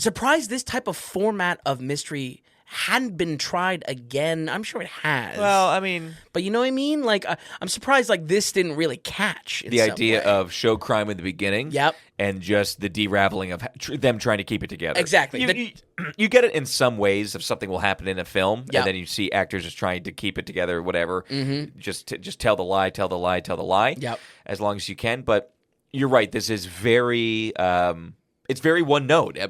Surprised this type of format of mystery hadn't been tried again. I'm sure it has. Well, I mean... But you know what I mean? Like, I'm surprised like this didn't really catch in the some idea way. of show crime in the beginning. Yep. And just the de-raveling of them trying to keep it together. Exactly. You get it in some ways if something will happen in a film, Yep. and then you see actors just trying to keep it together, whatever. Just tell the lie, tell the lie, tell the lie. Yep. As long as you can. But you're right. This is very... it's very one note. I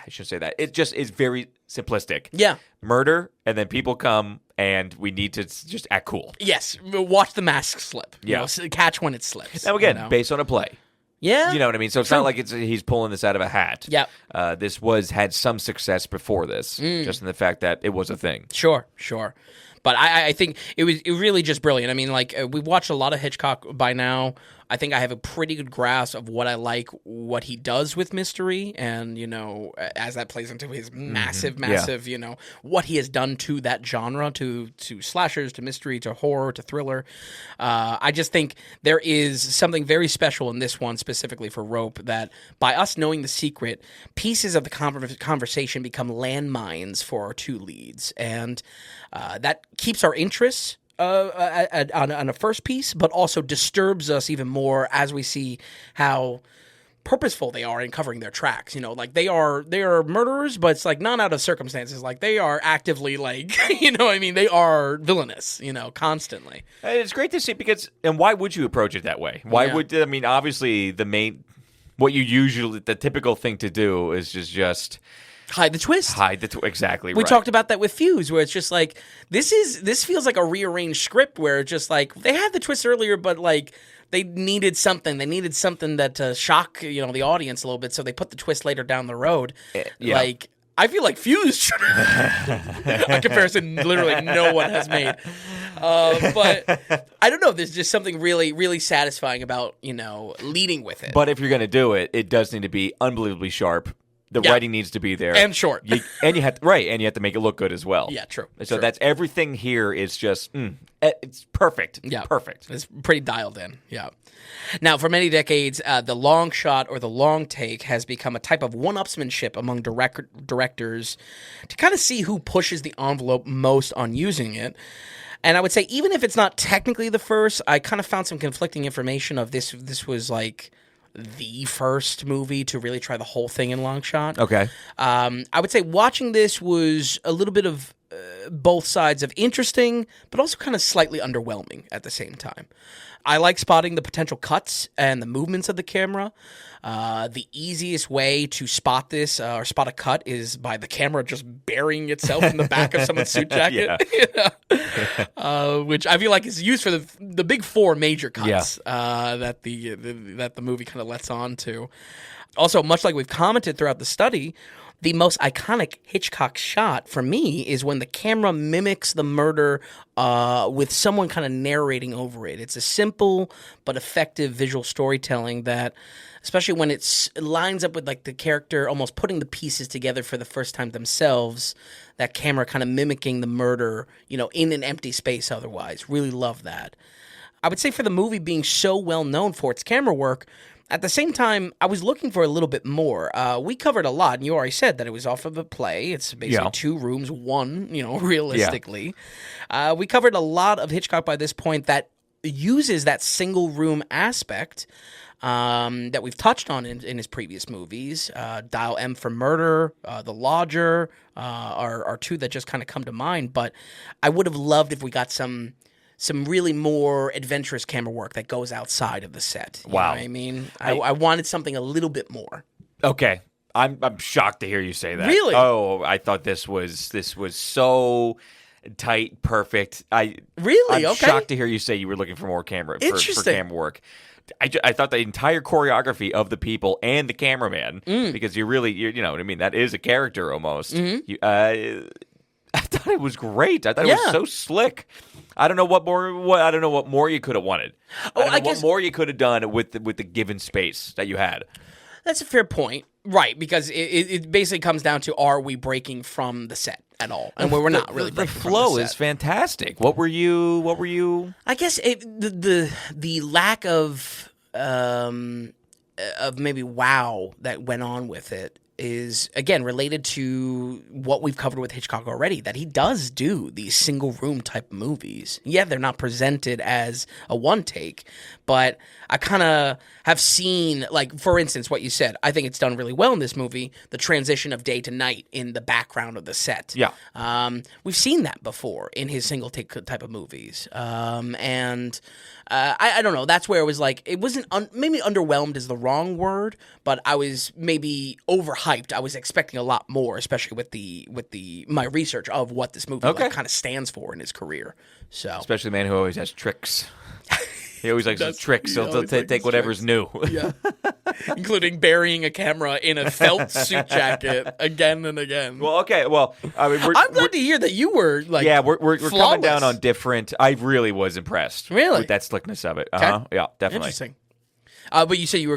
shouldn't say that. It just is very simplistic. Yeah. Murder, and then people come, and we need to just act cool. Yes. Watch the mask slip. Yeah. Catch when it slips. Now, again, based on a play. Yeah. You know what I mean? So it's not like he's pulling this out of a hat. Yep. This had some success before this, just in the fact that it was a thing. Sure. But I think it was really just brilliant. I mean, like, we've watched a lot of Hitchcock by now. I think I have a pretty good grasp of what I like, what he does with mystery, and, you know, as that plays into his massive, you know, what he has done to that genre, to slashers, to mystery, to horror, to thriller. I just think there is something very special in this one, specifically for Rope, that by us knowing the secret, pieces of the conversation become landmines for our two leads, and that keeps our interests on a first piece, but also disturbs us even more as we see how purposeful they are in covering their tracks. You know, like they are murderers, but it's like not out of circumstances. Like they are actively like, you know what I mean? They are villainous, you know, constantly. It's great to see and why would you approach it that way? Why would, I mean, obviously the typical thing to do is just hide the twist. Exactly. We talked about that with Fuse, where it's just like this feels like a rearranged script where it's just like they had the twist earlier, but like they needed something. They needed something that to shock the audience a little bit, so they put the twist later down the road. Yeah. Like I feel like Fuse, a comparison literally no one has made. But I don't know. There's just something really, really satisfying about leading with it. But if you're going to do it, it does need to be unbelievably sharp. The writing needs to be there. And short. And you have to make it look good as well. Yeah, true. So that's everything here is just, it's perfect. Yeah. Perfect. It's pretty dialed in. Yeah. Now, for many decades, the long shot or the long take has become a type of one-upsmanship among directors to kind of see who pushes the envelope most on using it. And I would say, even if it's not technically the first, I kind of found some conflicting information of this. This was like the first movie to really try the whole thing in long shot. Okay. I would say watching this was a little bit of both sides of interesting, but also kind of slightly underwhelming at the same time. I like spotting the potential cuts and the movements of the camera. The easiest way to spot this or spot a cut is by the camera just burying itself in the back of someone's suit jacket, which I feel like is used for the big four major cuts that the movie kind of lets on to. Also, much like we've commented throughout the study, the most iconic Hitchcock shot for me is when the camera mimics the murder with someone kind of narrating over it. It's a simple but effective visual storytelling that, especially when it lines up with like the character almost putting the pieces together for the first time themselves, that camera kind of mimicking the murder, in an empty space otherwise. Really love that. I would say for the movie being so well known for its camera work, at the same time, I was looking for a little bit more. We covered a lot, and you already said that it was off of a play. It's basically 2 rooms, one, realistically. Yeah. We covered a lot of Hitchcock by this point that uses that single room aspect that we've touched on in his previous movies. Dial M for Murder, The Lodger are 2 that just kind of come to mind. But I would have loved if we got some really more adventurous camera work that goes outside of the set. You know what I mean? I wanted something a little bit more. Okay. I'm shocked to hear you say that. Really? Oh, I thought this was so tight, perfect. I'm shocked to hear you say you were looking for more camera for camera work. I thought the entire choreography of the people and the cameraman, because you know what I mean. That is a character almost. Mm-hmm. I thought it was great. I thought it was so slick. I don't know what more you could have wanted. I guess what more you could have done with the given space that you had. That's a fair point, right? Because it basically comes down to, are we breaking from the set at all? And we're not really. The flow is fantastic. What were you? I guess the lack of maybe wow that went on with it is, again, related to what we've covered with Hitchcock already, that he does do these single room type movies. Yeah, they're not presented as a one take, but I kind of have seen, like, for instance, what you said, I think it's done really well in this movie, the transition of day to night in the background of the set. Yeah. We've seen that before in his single take type of movies. And I don't know. That's where it was like, it wasn't, maybe underwhelmed is the wrong word, but I was maybe overhyped. I was expecting a lot more, especially with my research of what this movie kind of stands for in his career. So, especially the man who always has tricks. He always likes his tricks. He'll take whatever's new. Yeah. Including burying a camera in a felt suit jacket again and again. Well, okay. Well, I mean, I'm glad to hear that you were like, we're coming down on different. I really was impressed. With that slickness of it. Okay. Yeah, definitely. Interesting. But you said we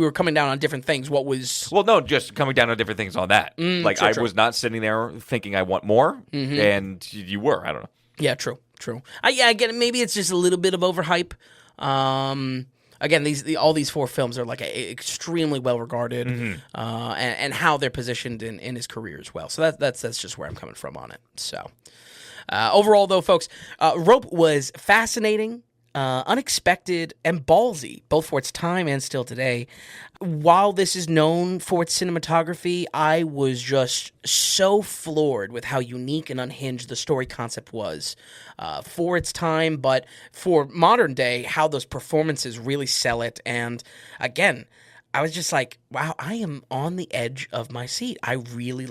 were coming down on different things. What was? Well, no, just coming down on different things on that. I was not sitting there thinking I want more, and you were. I don't know. Yeah, true. I get it. Maybe it's just a little bit of overhype. Again, all these four films are like extremely well regarded, and how they're positioned in his career as well. So that's just where I'm coming from on it. So overall, though, folks, Rope was fascinating, unexpected, and ballsy, both for its time and still today. While this is known for its cinematography, I was just so floored with how unique and unhinged the story concept was for its time, but for modern day, how those performances really sell it. And again, I was just like, wow, I am on the edge of my seat. I really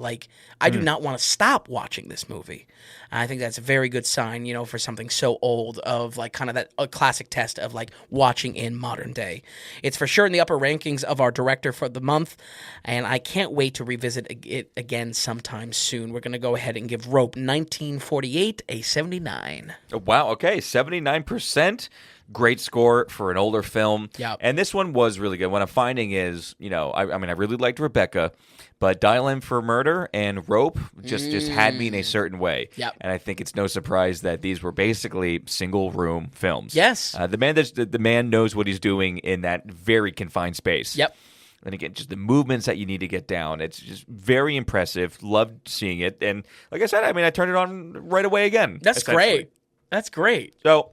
I do not want to stop watching this movie. And I think that's a very good sign, for something so old, of like kind of that a classic test of like watching in modern day. It's for sure in the upper rankings of our director for the month, and I can't wait to revisit it again sometime soon. We're going to go ahead and give Rope 1948 a 79. Wow, okay, 79%. Great score for an older film. Yeah. And this one was really good. What I'm finding is, I really liked Rebecca, but Dial M for Murder and Rope just had me in a certain way. Yep. And I think it's no surprise that these were basically single room films. Yes. The man knows what he's doing in that very confined space. Yep. And again, just the movements that you need to get down. It's just very impressive. Loved seeing it. And like I said, I turned it on right away again. That's great. That's great. So...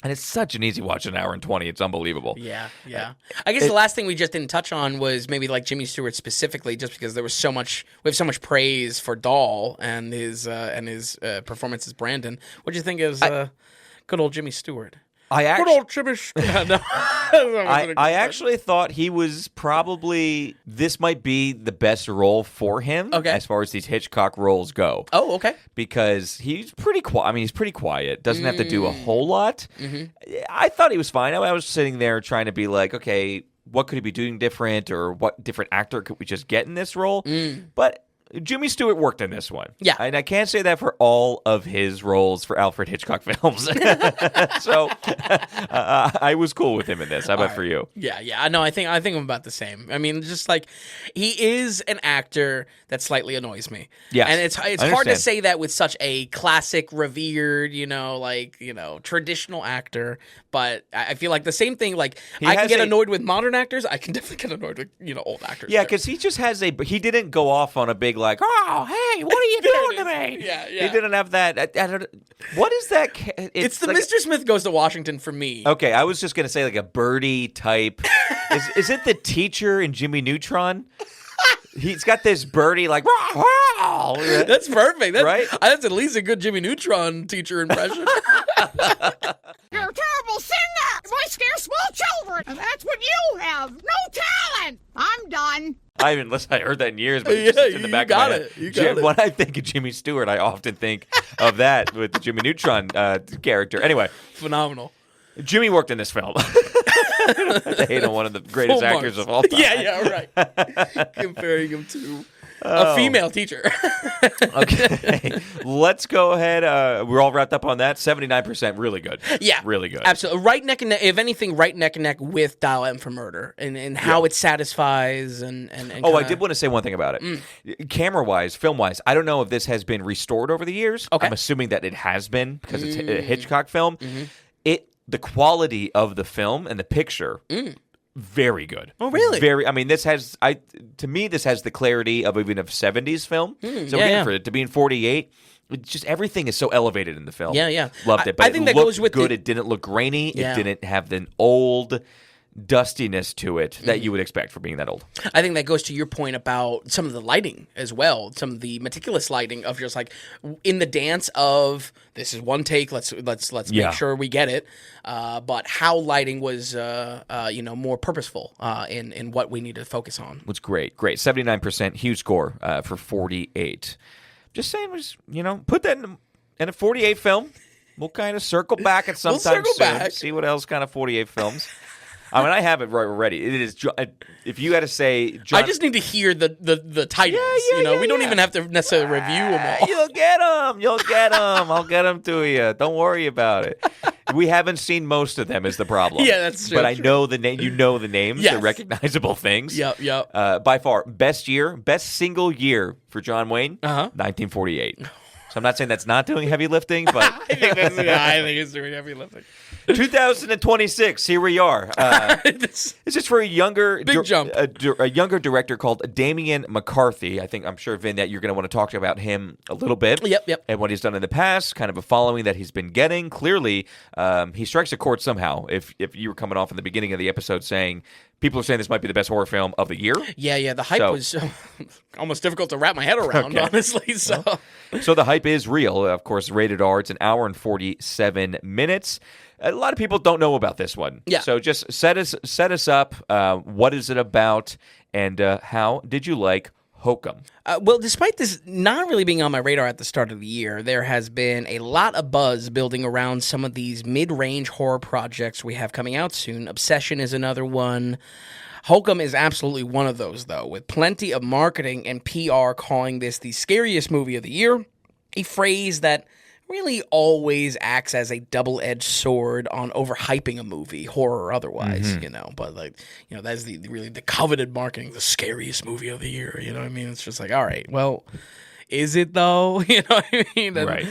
And it's such an easy watch, an hour and 20. It's unbelievable. Yeah. I guess the last thing we just didn't touch on was maybe like Jimmy Stewart specifically, just because we have so much praise for Dahl and his performance as Brandon. What do you think is good old Jimmy Stewart? Good old Jimmy Stewart. No. I actually thought he was probably, this might be the best role for him as far as these Hitchcock roles go. Oh, okay. Because he's pretty quiet. He's pretty quiet. Doesn't have to do a whole lot. I thought he was fine. I was sitting there trying to be like, okay, what could he be doing different, or what different actor could we just get in this role? But Jimmy Stewart worked in this one. Yeah. And I can't say that for all of his roles for Alfred Hitchcock films. So I was cool with him in this. How about for you? Yeah. No, I think I'm about the same. Just like, he is an actor that slightly annoys me. Yes. And it's hard to say that with such a classic, revered, traditional actor. But I feel like the same thing, like, I can get annoyed with modern actors. I can definitely get annoyed with, old actors. Yeah, because he just has he didn't go off on a big, like, oh, hey, what are you doing to me? Yeah. He didn't have that. What is that? It's the like, Mr. Smith Goes to Washington for me. Okay, I was just going to say like a Birdie type. Is it the teacher in Jimmy Neutron? He's got this Birdie like, wow. That's perfect. Right? That's at least a good Jimmy Neutron teacher impression. You're a terrible singer. I scare small children, and that's what you have. No talent. I'm done. I heard that in years, but it's just in the back of my head. You got it. When I think of Jimmy Stewart, I often think of that with the Jimmy Neutron character. Anyway. Phenomenal. Jimmy worked in this film. I hate on one of the greatest actors of all time. Yeah, right. Comparing him to a female teacher. Okay. Let's go ahead. We're all wrapped up on that. 79%, really good. Yeah. Really good. Absolutely. Right neck and neck, if anything, right neck and neck with Dial M for Murder and how it satisfies and I did want to say one thing about it. Camera-wise, film-wise, I don't know if this has been restored over the years. Okay. I'm assuming that it has been because it's a Hitchcock film. The quality of the film and the picture, very good. Oh, really? Very. I mean, this has the clarity of even a 70s film. So again, for it to be in 48, just everything is so elevated in the film. Yeah. Loved it. But I think it that goes with good. It didn't look grainy. Yeah. It didn't have the old dustiness to it that you would expect for being that old. I think that goes to your point about some of the lighting as well, some of the meticulous lighting of just like in the dance of this is one take, let's make sure we get it, but how lighting was more purposeful in what we need to focus on. Was great. 79%, huge score for 48. Just saying, put that in a 48 film. We'll kind of circle back at some time soon. See what else kind of 48 films. I mean, I have it right already. It is. If you had to say, I just need to hear the titles. We don't even have to necessarily review them all. You'll get them. I'll get them to you. Don't worry about it. We haven't seen most of them. Is the problem? Yeah, that's true. But I know the name. You know the names. Yes. They're recognizable things. Yep. By far, best single year for John Wayne. 1948. So I'm not saying that's not doing heavy lifting, but I think it's doing heavy lifting. 2026. Here we are. This is for a younger, jump. A younger director called Damian McCarthy. I'm sure, Vin, that you're going to want to talk about him a little bit. Yep. And what he's done in the past, kind of a following that he's been getting. Clearly, he strikes a chord somehow. If you were coming off in the beginning of the episode saying people are saying this might be the best horror film of the year. Yeah. The hype was almost difficult to wrap my head around, honestly. So the hype is real. Of course, rated R. It's an hour and 47 minutes. A lot of people don't know about this one. Yeah. So just set us up. What is it about, and how did you like Hokum? Well, despite this not really being on my radar at the start of the year, there has been a lot of buzz building around some of these mid-range horror projects we have coming out soon. Obsession is another one. Hokum is absolutely one of those, though, with plenty of marketing and PR calling this the scariest movie of the year, a phrase that really always acts as a double-edged sword on overhyping a movie, horror or otherwise, But that's the coveted marketing, the scariest movie of the year. You know what I mean? It's just like, all right, well, is it though? You know what I mean? And right.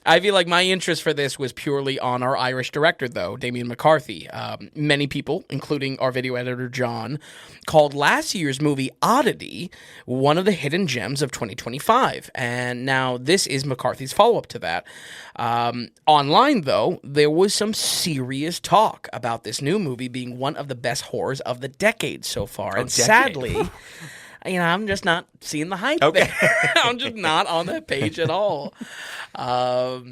I feel like my interest for this was purely on our Irish director, though, Damian McCarthy. Many people, including our video editor, John, called last year's movie Oddity one of the hidden gems of 2025. And now this is McCarthy's follow-up to that. Online, though, there was some serious talk about this new movie being one of the best horrors of the decade so far. And sadly... I'm just not seeing the hype there. I'm just not on that page at all. I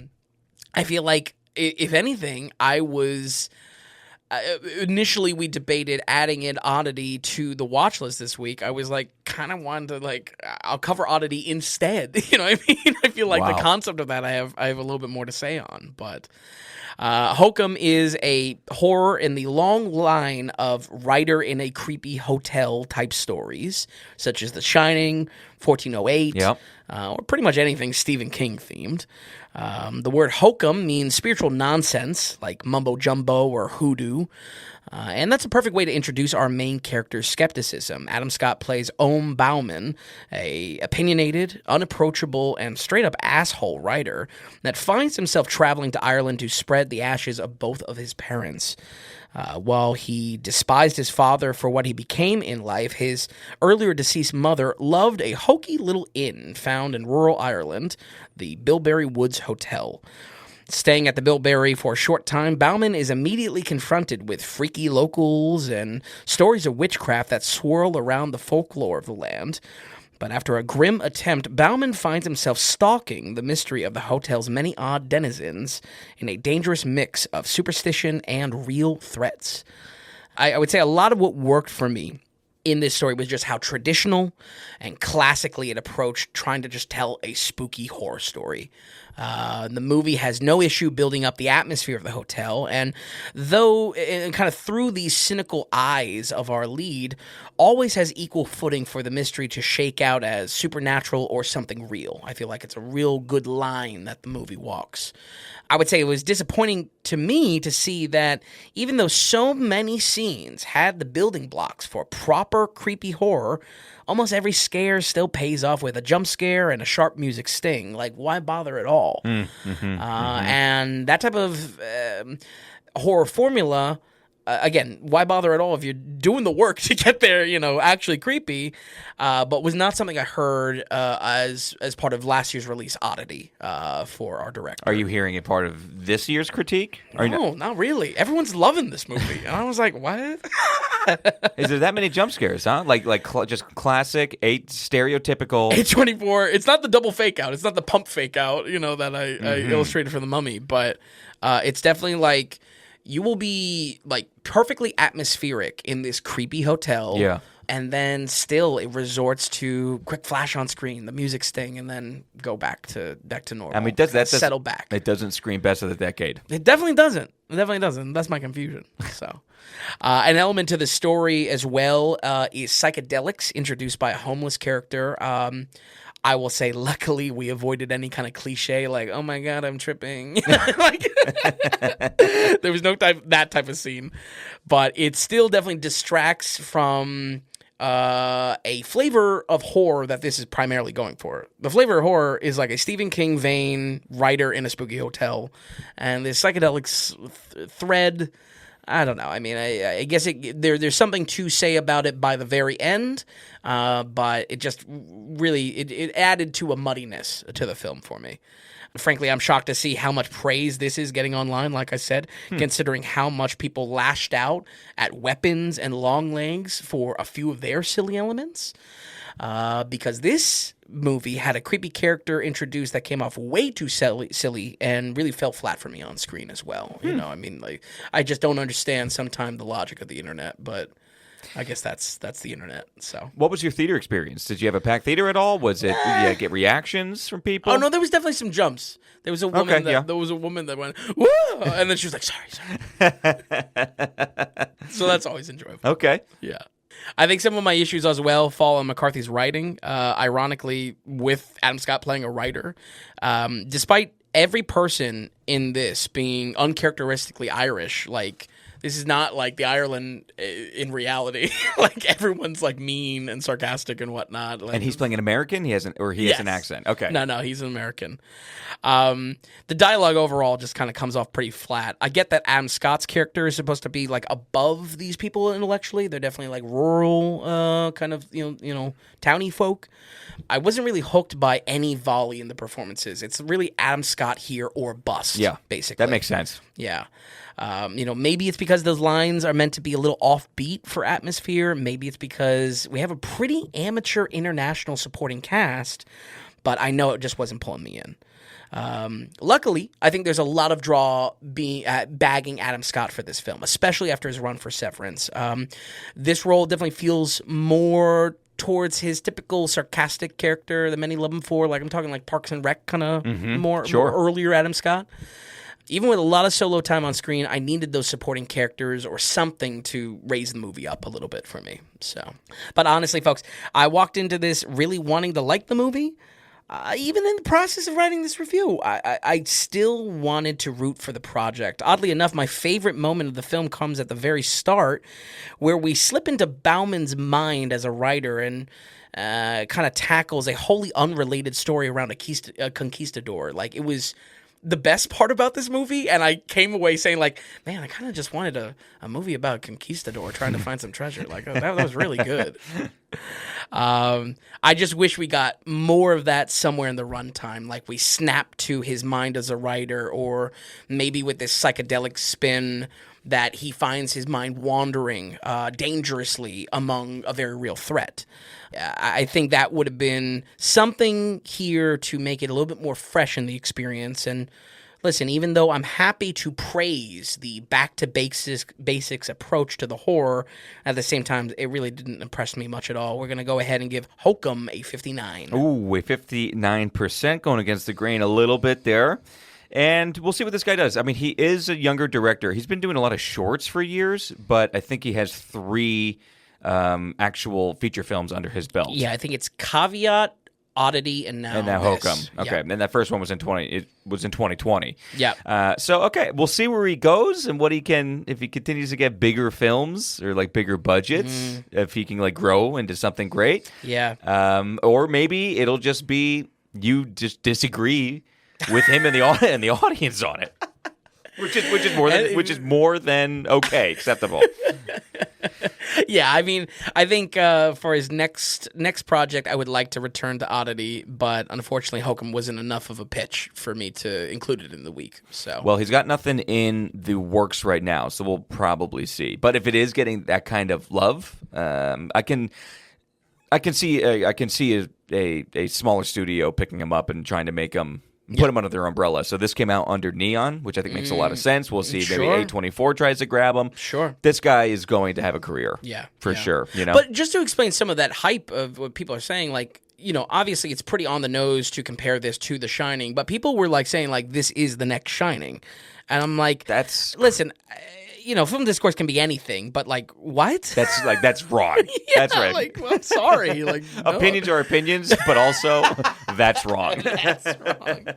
feel like, if anything, I was... initially, we debated adding in Oddity to the watch list this week. I was kind of wanted to I'll cover Oddity instead. You know what I mean? I feel like the concept of that I have a little bit more to say on, but... Hokum is a horror in the long line of writer in a creepy hotel type stories, such as The Shining, 1408, or pretty much anything Stephen King themed. The word Hokum means spiritual nonsense, like mumbo jumbo or hoodoo. And that's a perfect way to introduce our main character's skepticism. Adam Scott plays Ohm Bauman, a opinionated, unapproachable, and straight-up asshole writer that finds himself traveling to Ireland to spread the ashes of both of his parents. While he despised his father for what he became in life, his earlier deceased mother loved a hokey little inn found in rural Ireland, the Bilberry Woods Hotel. Staying at the Bilberry for a short time, Bauman is immediately confronted with freaky locals and stories of witchcraft that swirl around the folklore of the land. But after a grim attempt, Bauman finds himself stalking the mystery of the hotel's many odd denizens in a dangerous mix of superstition and real threats. I would say a lot of what worked for me in this story was just how traditional and classically it approached trying to just tell a spooky horror story. The movie has no issue building up the atmosphere of the hotel, and though kind of through these cynical eyes of our lead, always has equal footing for the mystery to shake out as supernatural or something real. I feel like it's a real good line that the movie walks. I would say it was disappointing to me to see that even though so many scenes had the building blocks for proper creepy horror, almost every scare still pays off with a jump scare and a sharp music sting. Like, why bother at all? And that type of horror formula, again, why bother at all if you're doing the work to get there, actually creepy, but was not something I heard as part of last year's release Oddity for our director. Are you hearing it part of this year's critique? No, not really. Everyone's loving this movie. And I was like, what? Is there that many jump scares, huh? Just classic, stereotypical. A24. It's not the double fake out. It's not the pump fake out, that I illustrated for The Mummy. But it's definitely like you will be like perfectly atmospheric in this creepy hotel. Yeah. And then still it resorts to quick flash on screen, the music sting, and then go back to normal. I mean, that settle back. It doesn't scream best of the decade. It definitely doesn't. That's my confusion. So, an element to the story as well is psychedelics introduced by a homeless character. I will say, luckily, we avoided any kind of cliche like, "Oh my God, I'm tripping." There was no that type of scene, but it still definitely distracts from a flavor of horror that this is primarily going for. The flavor of horror is like a Stephen King vein writer in a spooky hotel, and the psychedelics thread. I don't know. I mean, I guess there's something to say about it by the very end, but it just really it added to a muddiness to the film for me. Frankly, I'm shocked to see how much praise this is getting online, like I said, considering how much people lashed out at weapons and long legs for a few of their silly elements. Because this movie had a creepy character introduced that came off way too silly and really fell flat for me on screen as well. I mean, like, I just don't understand sometimes the logic of the internet, but I guess that's the internet. So, what was your theater experience? Did you have a packed theater at all? Was it? Did you get reactions from people? Oh no, there was definitely some jumps. There was a woman. There was a woman that went, "Whoa!" and then she was like, "Sorry." So that's always enjoyable. Okay. Yeah. I think some of my issues as well fall on McCarthy's writing. Ironically, with Adam Scott playing a writer, despite every person in this being uncharacteristically Irish, like, this is not like the Ireland in reality. Like, everyone's like mean and sarcastic and whatnot. Like, and he's playing an American? He has an accent. Okay. No, he's an American. The dialogue overall just kind of comes off pretty flat. I get that Adam Scott's character is supposed to be like above these people intellectually. They're definitely like rural kind of, towny folk. I wasn't really hooked by any volley in the performances. It's really Adam Scott here or bust. Yeah, basically. That makes sense. Yeah. Maybe it's because those lines are meant to be a little offbeat for atmosphere. Maybe it's because we have a pretty amateur international supporting cast, but I know it just wasn't pulling me in. Luckily, I think there's a lot of draw bagging Adam Scott for this film, especially after his run for Severance. This role definitely feels more towards his typical sarcastic character that many love him for. Like, I'm talking like Parks and Rec kind of more earlier Adam Scott. Even with a lot of solo time on screen, I needed those supporting characters or something to raise the movie up a little bit for me. So, but honestly, folks, I walked into this really wanting to like the movie. Even in the process of writing this review, I still wanted to root for the project. Oddly enough, my favorite moment of the film comes at the very start, where we slip into Bauman's mind as a writer and kind of tackles a wholly unrelated story around a conquistador. Like, it was the best part about this movie, and I came away saying, like, man, I kind of just wanted a movie about a conquistador trying to find some treasure. Like, that was really good. I just wish we got more of that somewhere in the runtime, like we snap to his mind as a writer, or maybe with this psychedelic spin that he finds his mind wandering dangerously among a very real threat. I think that would have been something here to make it a little bit more fresh in the experience. And listen, even though I'm happy to praise the back-to-basics approach to the horror, at the same time, it really didn't impress me much at all. We're going to go ahead and give Hokum a 59. Ooh, a 59% going against the grain a little bit there. And we'll see what this guy does. I mean, he is a younger director. He's been doing a lot of shorts for years, but I think he has 3 actual feature films under his belt. Yeah, I think it's Caveat, Oddity, and now Hokum. Okay, yeah. And that first one was in 2020. Yeah. So okay, we'll see where he goes and what he can, if he continues to get bigger films or like bigger budgets, if he can like grow into something great. Yeah. Or maybe it'll just be you just disagree with him and the audience on it, which is more than okay, acceptable. Yeah, I mean, I think for his next project, I would like to return to Oddity, but unfortunately, Hokum wasn't enough of a pitch for me to include it in the week. So, well, he's got nothing in the works right now, so we'll probably see. But if it is getting that kind of love, I can see a smaller studio picking him up and trying to make him. Put them under their umbrella. So this came out under Neon, which I think makes a lot of sense. We'll see. Sure. Maybe A24 tries to grab him. Sure. This guy is going to have a career. Yeah. For sure. You know? But just to explain some of that hype of what people are saying, like, you know, obviously it's pretty on the nose to compare this to The Shining, but people were like saying like this is the next Shining. And I'm like, listen, you know, film discourse can be anything, but like, what? That's wrong. Yeah, that's right. Like, well, sorry. Like, no. Opinions are opinions, but also that's wrong. That's wrong.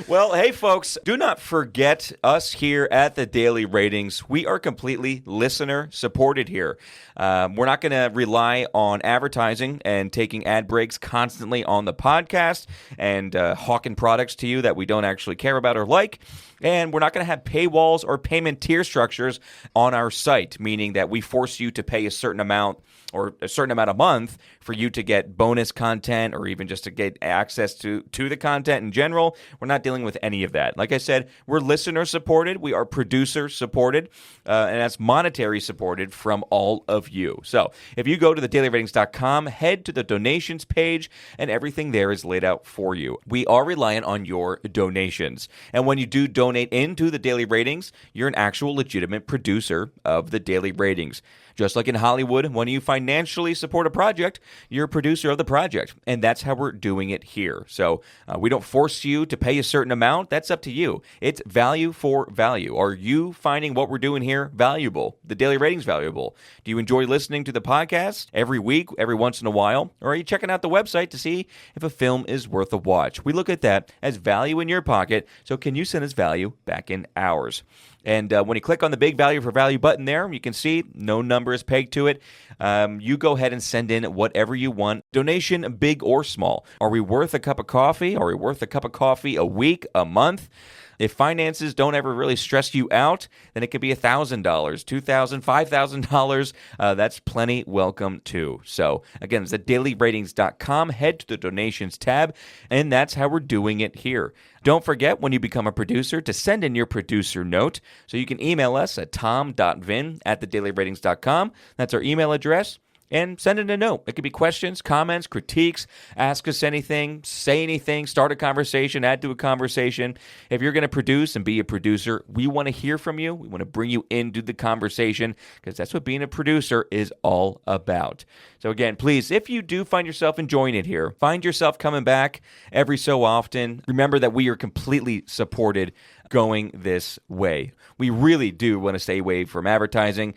Well, hey, folks, do not forget us here at the Daily Ratings. We are completely listener supported here. We're not going to rely on advertising and taking ad breaks constantly on the podcast and hawking products to you that we don't actually care about or like. And we're not going to have paywalls or payment tier structures on our site, meaning that we force you to pay a certain amount or a certain amount a month for you to get bonus content or even just to get access to the content in general. We're not dealing with any of that. Like I said, we're listener supported. We are producer supported, and that's monetary supported from all of you. So if you go to thedailyratings.com, head to the donations page, and everything there is laid out for you. We are reliant on your donations. And when you do donate into the Daily Ratings, you're an actual legitimate producer of the Daily Ratings. Just like in Hollywood, when you financially support a project, you're a producer of the project. And that's how we're doing it here. So we don't force you to pay a certain amount. That's up to you. It's value for value. Are you finding what we're doing here valuable? The Daily Ratings valuable? Do you enjoy listening to the podcast every week, every once in a while? Or are you checking out the website to see if a film is worth a watch? We look at that as value in your pocket. So can you send us value back in ours? And when you click on the big value for value button there, you can see no number is pegged to it. You go ahead and send in whatever you want, donation big or small. Are we worth a cup of coffee? Are we worth a cup of coffee a week, a month? If finances don't ever really stress you out, then it could be $1,000, $2,000, $5,000. That's plenty welcome too. So again, it's at dailyratings.com. Head to the donations tab, and that's how we're doing it here. Don't forget, when you become a producer, to send in your producer note. So you can email us at tom.vin@thedailyratings.com. That's our email address. And send in a note. It could be questions, comments, critiques, ask us anything, say anything, start a conversation, add to a conversation. If you're going to produce and be a producer, we want to hear from you. We want to bring you into the conversation because that's what being a producer is all about. So again, please, if you do find yourself enjoying it here, find yourself coming back every so often, remember that we are completely supported going this way. We really do want to stay away from advertising.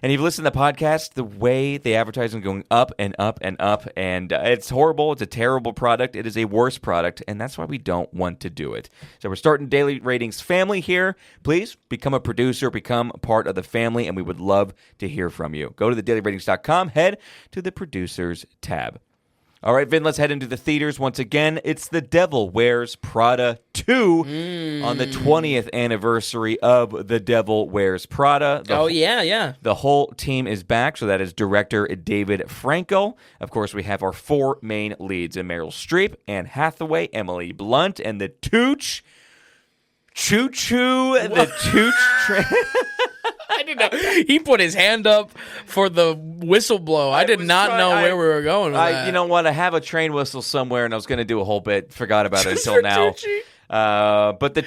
And if you listen to the podcast, the way the advertising is going up and up and up, and it's horrible. It's a terrible product. It is a worse product, and that's why we don't want to do it. So we're starting Daily Ratings family here. Please become a producer, become a part of the family, and we would love to hear from you. Go to thedailyratings.com, head to the producers tab. All right, Vin, let's head into the theaters once again. It's The Devil Wears Prada 2 on the 20th anniversary of The Devil Wears Prada. Yeah. The whole team is back, so that is director David Franco. Of course, we have our 4 main leads, Meryl Streep, Anne Hathaway, Emily Blunt, and the Tooch. Choo-choo, the Tooch. I didn't know. He put his hand up for the whistle blow. I did not know where we were going with that. You know what? I have a train whistle somewhere, and I was going to do a whole bit. Forgot about it until now. But the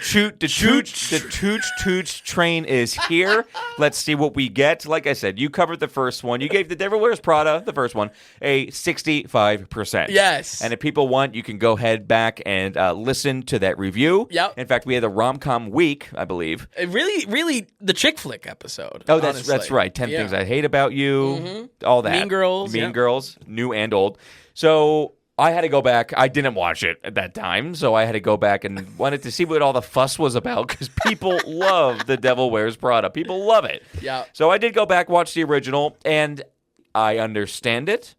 tooch train is here. Let's see what we get. Like I said, you covered the first one. You gave The Devil Wears Prada, the first one, a 65%. Yes. And if people want, you can go head back and listen to that review. Yep. In fact, we had the rom-com week, I believe. Really, the chick flick episode. Oh, that's right. 10 Things I Hate About You, all that. Mean Girls. Mean Girls, new and old. So I had to go back. I didn't watch it at that time, so I had to go back and wanted to see what all the fuss was about because people love The Devil Wears Prada. People love it. Yeah. So I did go back, watch the original, and I understand it.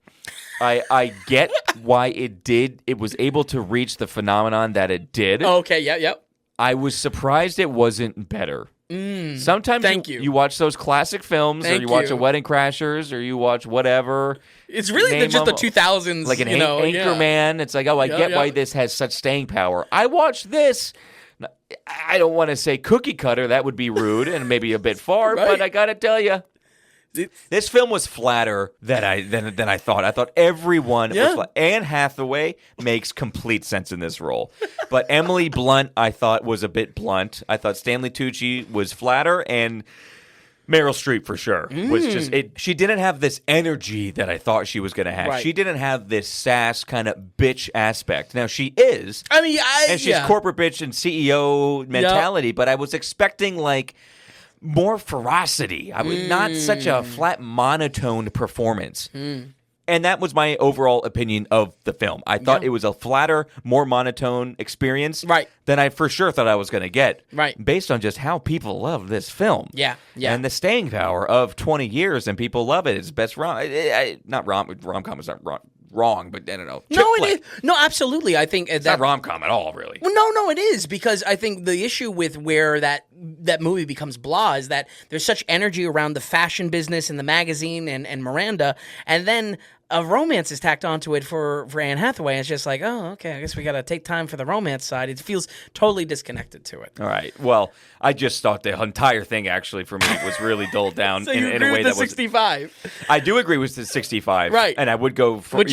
I get why it was able to reach the phenomenon that it did. Okay, yep. I was surprised it wasn't better. Sometimes you watch those classic films, or you watch a Wedding Crashers, or you watch whatever. It's really just the 2000s, like an Anchorman. It's like, I get why this has such staying power. I watched this. I don't want to say cookie cutter. That would be rude and maybe a bit far, but I got to tell you. This film was flatter than I thought. I thought everyone was flat. Anne Hathaway makes complete sense in this role. But Emily Blunt, I thought, was a bit blunt. I thought Stanley Tucci was flatter, and Meryl Streep for sure was just it. She didn't have this energy that I thought she was going to have. Right. She didn't have this sass kind of bitch aspect. Now she is. I mean, and she's corporate bitch and CEO mentality, but I was expecting like more ferocity. I was not such a flat, monotone performance. And that was my overall opinion of the film. I thought it was a flatter, more monotone experience than I for sure thought I was going to get. Based on just how people love this film. Yeah. And the staying power of 20 years and people love it. It's best rom-com is not wrong, but I don't know. No, absolutely. I think it's not rom-com at all, really. Well, no, it is, because I think the issue with where that movie becomes blah is that there's such energy around the fashion business and the magazine and Miranda, and then a romance is tacked onto it for Anne Hathaway. And it's just like, oh, okay, I guess we got to take time for the romance side. It feels totally disconnected to it. All right. Well, I just thought the entire thing actually for me was really dulled down in a way that was 65. I do agree with the 65. Right. And I would go for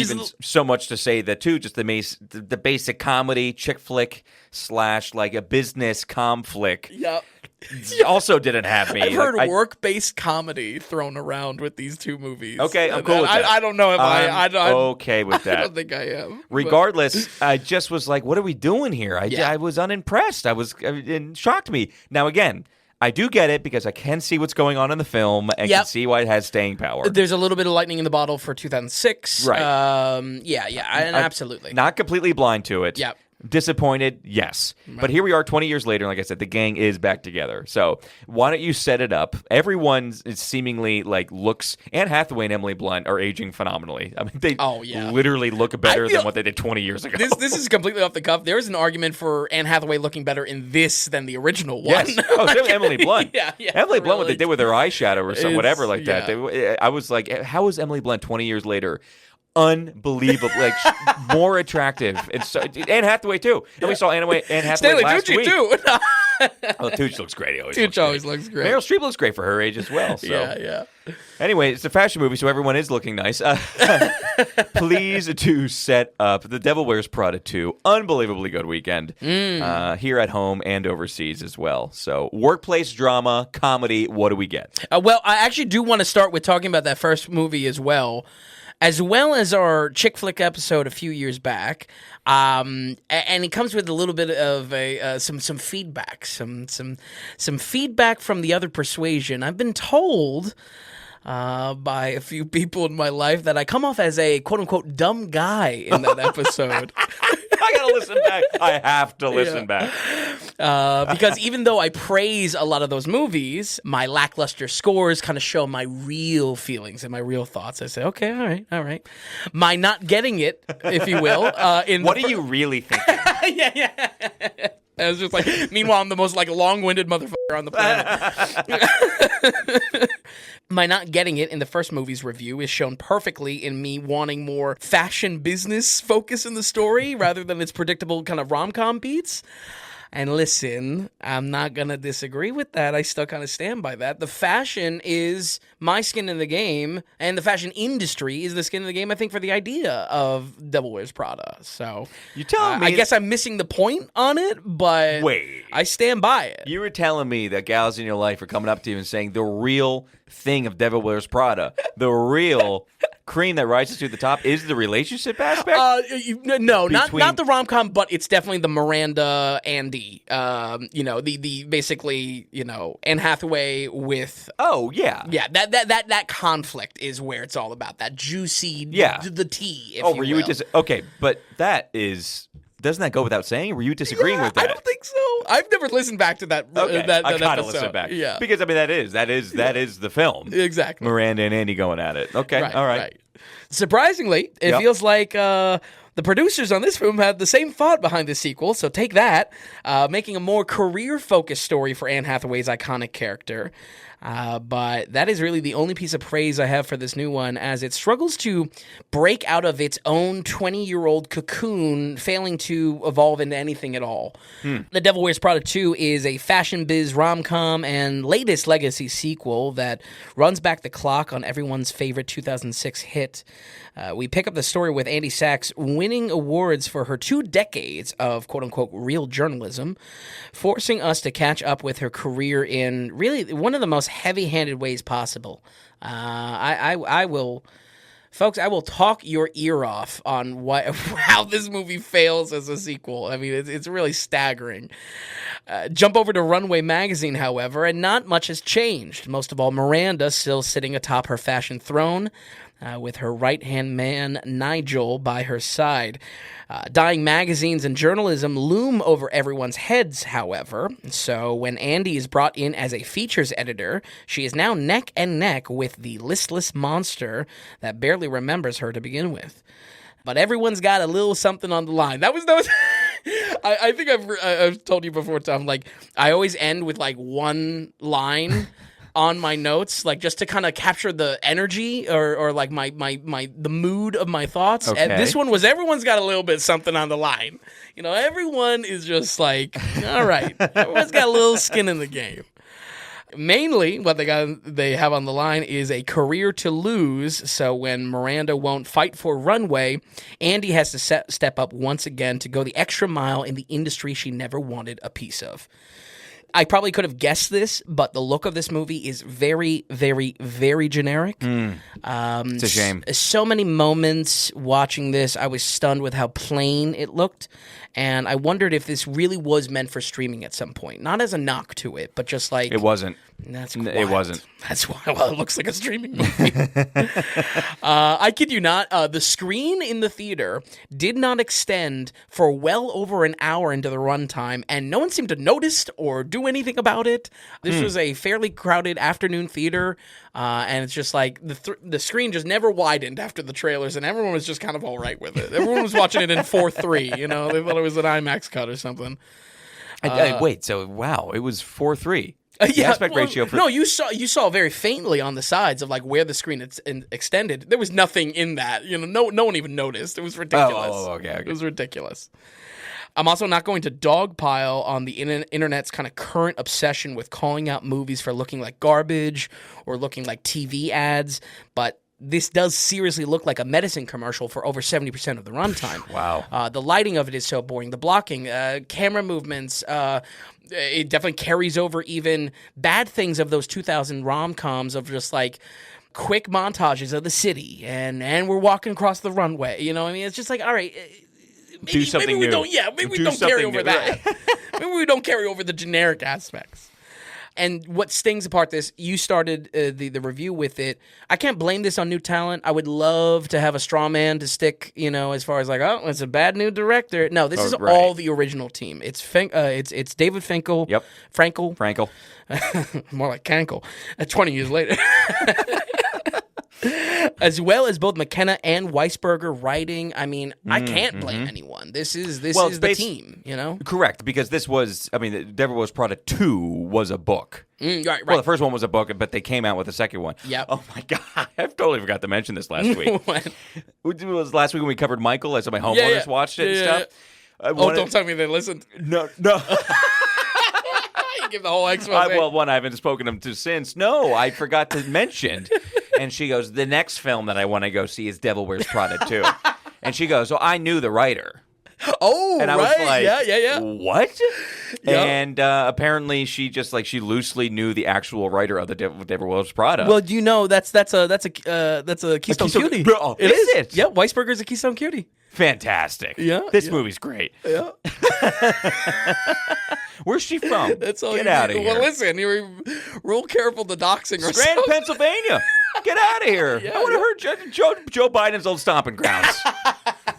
so much to say that too, just the basic comedy, chick flick / like a business com flick. Yep. Also didn't have me. I've heard work-based comedy thrown around with these two movies. Okay, I'm cool with that. I don't know if I'm okay with that. I don't think I am. Regardless, I just was like, what are we doing here? I was unimpressed. It shocked me. Now, again, I do get it because I can see what's going on in the film and can see why it has staying power. There's a little bit of lightning in the bottle for 2006. Right. Absolutely. Not completely blind to it. Yep. Disappointed, yes. Right. But here we are 20 years later, and like I said, the gang is back together. So why don't you set it up? Everyone is seemingly looks. Anne Hathaway and Emily Blunt are aging phenomenally. I mean, they literally look better than what they did 20 years ago. This is completely off the cuff. There is an argument for Anne Hathaway looking better in this than the original one. Yes. Oh, Emily Blunt. Emily Blunt, what they did with her eyeshadow or whatever like that. I was like, how is Emily Blunt 20 years later unbelievable, more attractive? And so Anne Hathaway too. And we saw Anne Hathaway Stanley last Tucci week. Too. Well, Tucci looks great. Tucci always looks great. Meryl Streep looks great for her age as well. So. Yeah. Anyway, it's a fashion movie, so everyone is looking nice. Please do set up The Devil Wears Prada 2. Unbelievably good weekend here at home and overseas as well. So workplace drama, comedy, what do we get? Well, I actually do want to start with talking about that first movie as well as our chick flick episode a few years back. And it comes with a little bit of some feedback, some feedback from the other persuasion. I've been told by a few people in my life that I come off as a quote unquote dumb guy in that episode. I gotta listen back. I have to listen back. Because even though I praise a lot of those movies, my lackluster scores kind of show my real feelings and my real thoughts. I say, okay, all right. My not getting it, if you will. What are you really thinking? Yeah. I was just like, meanwhile, I'm the most long-winded motherfucker on the planet. My not getting it in the first movie's review is shown perfectly in me wanting more fashion business focus in the story rather than its predictable kind of rom-com beats. And listen, I'm not going to disagree with that. I still kind of stand by that. The fashion is my skin in the game, and the fashion industry is the skin in the game, I think, for the idea of Devil Wears Prada. So you telling me? I guess I'm missing the point on it, but wait, I stand by it. You were telling me that gals in your life are coming up to you and saying the real thing of Devil Wears Prada, the real cream that rises to the top, is the relationship aspect? No, not the rom-com, but it's definitely the Miranda Andy. The basically, Anne Hathaway with that conflict is where it's all about. That juicy, the tea. If you will. Okay, but doesn't that go without saying? Were you disagreeing with that? I don't think so. I've never listened back to that. Okay. that I gotta episode. listen back. Yeah, because that is the film. Exactly. Miranda and Andy going at it. Okay, all right. Surprisingly, it feels like the producers on this film had the same thought behind the sequel. So take that, making a more career-focused story for Anne Hathaway's iconic character. But that is really the only piece of praise I have for this new one, as it struggles to break out of its own 20-year-old cocoon, failing to evolve into anything at all. The Devil Wears Prada 2 is a fashion biz rom-com and latest legacy sequel that runs back the clock on everyone's favorite 2006 hit. We pick up the story with Andy Sachs winning awards for her 2 decades of quote-unquote real journalism, forcing us to catch up with her career in really one of the most heavy-handed ways possible. I will talk your ear off on how this movie fails as a sequel. I mean, it's really staggering. Jump over to Runway magazine, however, and not much has changed. Most of all, Miranda still sitting atop her fashion throne, with her right-hand man, Nigel, by her side. Dying magazines and journalism loom over everyone's heads, however. So when Andy is brought in as a features editor, she is now neck and neck with the listless monster that barely remembers her to begin with. But everyone's got a little something on the line. That was I think I've told you before, Tom, I always end with one line on my notes, just to kind of capture the energy or the mood of my thoughts. Okay. And this one was everyone's got a little bit something on the line. Everyone is just all right. Everyone's got a little skin in the game. Mainly, what they have on the line is a career to lose. So when Miranda won't fight for Runway, Andy has to step up once again to go the extra mile in the industry she never wanted a piece of. I probably could have guessed this, but the look of this movie is very, very, very generic. It's a shame. So many moments watching this, I was stunned with how plain it looked, and I wondered if this really was meant for streaming at some point. Not as a knock to it, but just It wasn't. That's wild. It wasn't. That's why. Well, it looks like a streaming movie. I kid you not. The screen in the theater did not extend for well over an hour into the runtime, and no one seemed to notice or do anything about it. This was a fairly crowded afternoon theater, and it's just the screen just never widened after the trailers, and everyone was just kind of all right with it. Everyone was watching it in 4:3. They thought it was an IMAX cut or something. Wait, so wow, it was 4:3. The aspect ratio. No, you saw very faintly on the sides of where the screen extended. There was nothing in that. No one even noticed. It was ridiculous. Okay. It was ridiculous. I'm also not going to dogpile on the internet's kind of current obsession with calling out movies for looking like garbage or looking like TV ads, but this does seriously look like a medicine commercial for over 70% of the runtime. Wow. The lighting of it is so boring. The blocking, camera movements, it definitely carries over even bad things of those 2000 rom-coms of just quick montages of the city and we're walking across the runway. It's just all right. Do something maybe we new. Don't. Yeah, maybe we don't carry over that. Maybe we don't carry over the generic aspects. And what stings apart this, you started the review with it. I can't blame this on new talent. I would love to have a straw man to stick, as far as it's a bad new director. No, this is right. all the original team. It's David Finkel. Yep. Frankel. More like Kankel. 20 years later. As well as both McKenna and Weisberger writing. I mean, I can't blame anyone. This is the team, Correct, because this was, Devil Wears Prada 2 was a book. Right. Well, the first one was a book, but they came out with a second one. Yep. Oh, my God. I totally forgot to mention this last week. It was last week when we covered Michael, as my homeowners watched it and stuff. Don't tell me they listened. No. You give the whole expose. Well, one I haven't spoken to them since. No, I forgot to mention. And she goes, the next film that I want to go see is Devil Wears Prada 2. And she goes, I knew the writer. Oh, and I right. was like, yeah. What? Yep. And apparently she just she loosely knew the actual writer of the Devil Wears Prada. Well, do you know that's a Keystone Cutie? Oh, is it? Yeah, Weisberger's a Keystone Cutie. Fantastic. Yeah. This movie's great. Yeah. Where's she from? That's all. Get out of here. Well, listen, you're real careful the doxing or Scranton, Pennsylvania. Get out of here. Yeah, I want to hear Joe Biden's old stomping grounds.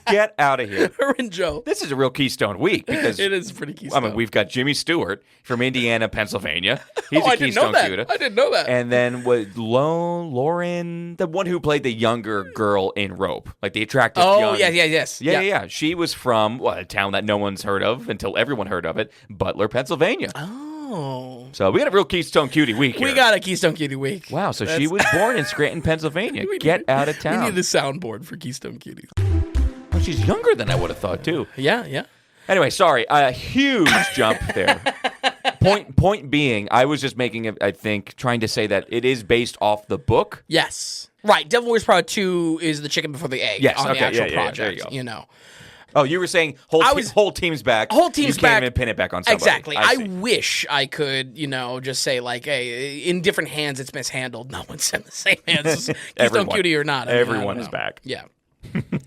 Get out of here. Her and Joe. This is a real Keystone week because it is pretty Keystone. I mean, we've got Jimmy Stewart from Indiana, Pennsylvania. He's a Keystone Cutie. I didn't know that. And then Lauren, the one who played the younger girl in Rope, like the attractive young. Yeah. She was from a town that no one's heard of until everyone heard of it, Butler, Pennsylvania. Oh. So we had a real Keystone Cutie week here. We got a Keystone Cutie week. Wow, so she was born in Scranton, Pennsylvania. Get out of town. We need a soundboard for Keystone Cuties. Well, she's younger than I would have thought, too. Yeah. Anyway, sorry. A huge jump there. Point being, I was just making it, I think, trying to say that it is based off the book. Yes. Right. Devil Wears Prada 2 is the chicken before the egg on the actual project, there you go. Oh, you were saying whole team's back. Whole team's back. You back. can't even pin it back on somebody. Exactly. I wish I could, just say hey, in different hands it's mishandled. No one's in the same hands as Keystone Cutie or not. Everyone is back. Yeah.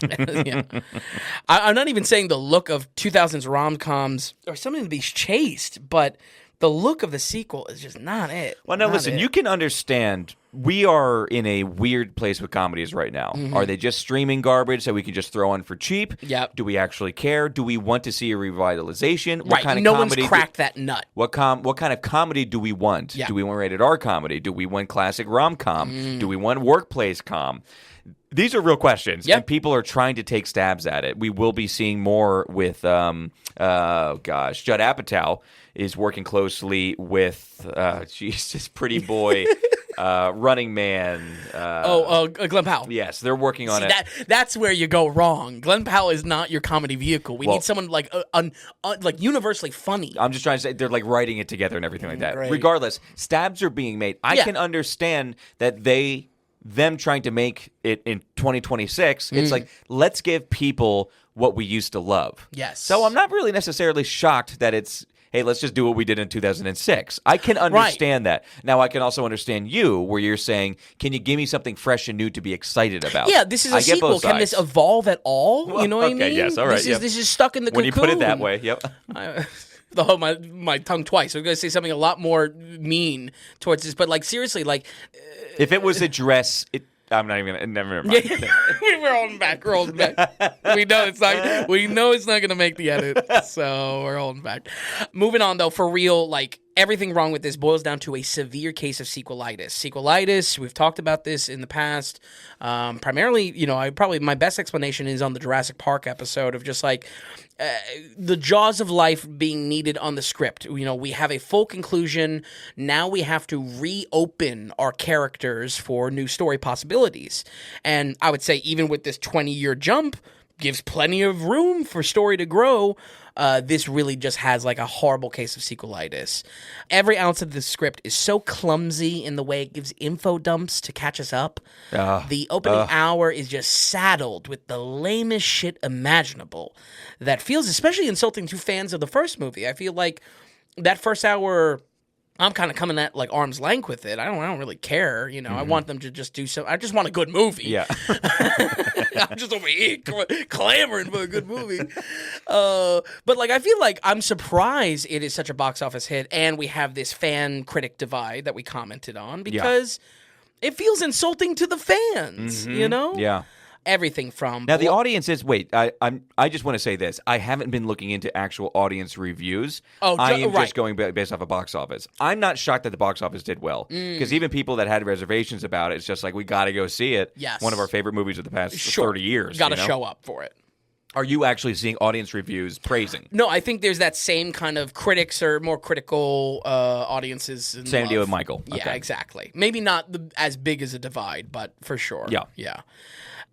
Yeah. I'm not even saying the look of 2000s rom-coms or something to be chased, but the look of the sequel is just not it. Well, now listen, you can understand we are in a weird place with comedies right now. Mm-hmm. Are they just streaming garbage that we can just throw on for cheap? Yep. Do we actually care? Do we want to see a revitalization? Right. What kind of no comedy one's cracked that nut. What kind of comedy do we want? Yeah. Do we want rated R comedy? Do we want classic rom-com? Do we want workplace com? These are real questions, and people are trying to take stabs at it. We will be seeing more with, Judd Apatow is working closely with, this pretty boy, Running Man. Glenn Powell. Yes, they're working on it. That's where you go wrong. Glenn Powell is not your comedy vehicle. We need someone like universally funny. I'm just trying to say they're writing it together and everything like that. Right. Regardless, stabs are being made. I can understand that them trying to make it in 2026, it's let's give people what we used to love. Yes. So I'm not really necessarily shocked that it's, hey, let's just do what we did in 2006. I can understand that. Now, I can also understand you, where you're saying, can you give me something fresh and new to be excited about? Yeah, this is a sequel. Can this evolve at all? Well, you know what I mean? Yes, all right. This is stuck in the when cocoon. When you put it that way, yep. My tongue twice. I was going to say something a lot more mean towards this, but seriously, if it was a dress, I'm not even gonna. Never mind. We're holding back. We know it's not. We know it's not gonna make the edit, so we're holding back. Moving on, though, for real, everything wrong with this boils down to a severe case of sequelitis. Sequelitis. We've talked about this in the past. Primarily, my best explanation is on the Jurassic Park episode of just the jaws of life being needed on the script. We have a full conclusion. Now we have to reopen our characters for new story possibilities. And I would say even with this 20-year jump, gives plenty of room for story to grow. This really just has a horrible case of sequelitis. Every ounce of the script is so clumsy in the way it gives info dumps to catch us up. The opening hour is just saddled with the lamest shit imaginable that feels especially insulting to fans of the first movie. I feel like that first hour, I'm kind of coming at arm's length with it. I don't really care. I want them to just do so. I just want a good movie. Yeah. I'm just over here clamoring for a good movie. But I feel like I'm surprised it is such a box office hit, and we have this fan critic divide that we commented on because it feels insulting to the fans. Yeah. Everything from now the audience is I just want to say this. I haven't been looking into actual audience reviews. I am just going based off of box office. I'm not shocked that the box office did well because even people that had reservations about it, it's just we got to go see it. Yes, one of our favorite movies of the past 30 years. Got to show up for it. Are you actually seeing audience reviews praising? No, I think there's that same kind of critics or more critical audiences. Same deal with Michael. Yeah, exactly. Maybe not as big as a divide, but for sure. Yeah.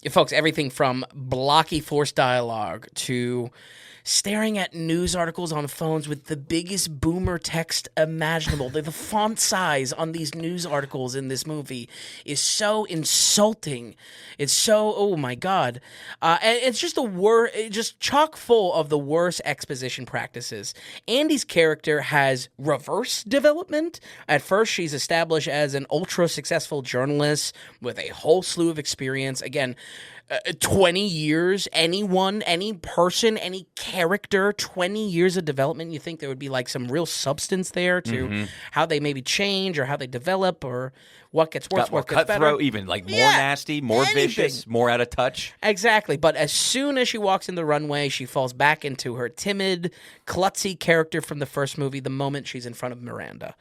Folks, everything from blocky forced dialogue to staring at news articles on phones with the biggest boomer text imaginable. The font size on these news articles in this movie is so insulting. It's so, oh my God. And it's just just chock full of the worst exposition practices. Andy's character has reverse development. At first, she's established as an ultra successful journalist with a whole slew of experience. Again, 20 years, anyone, any person, any character, 20 years of development. You think there would be like some real substance there to how they maybe change or how they develop or what gets worse, what gets better. Cutthroat, even like more nasty, more vicious, more out of touch. Exactly. But as soon as she walks in the runway, she falls back into her timid, klutzy character from the first movie the moment she's in front of Miranda.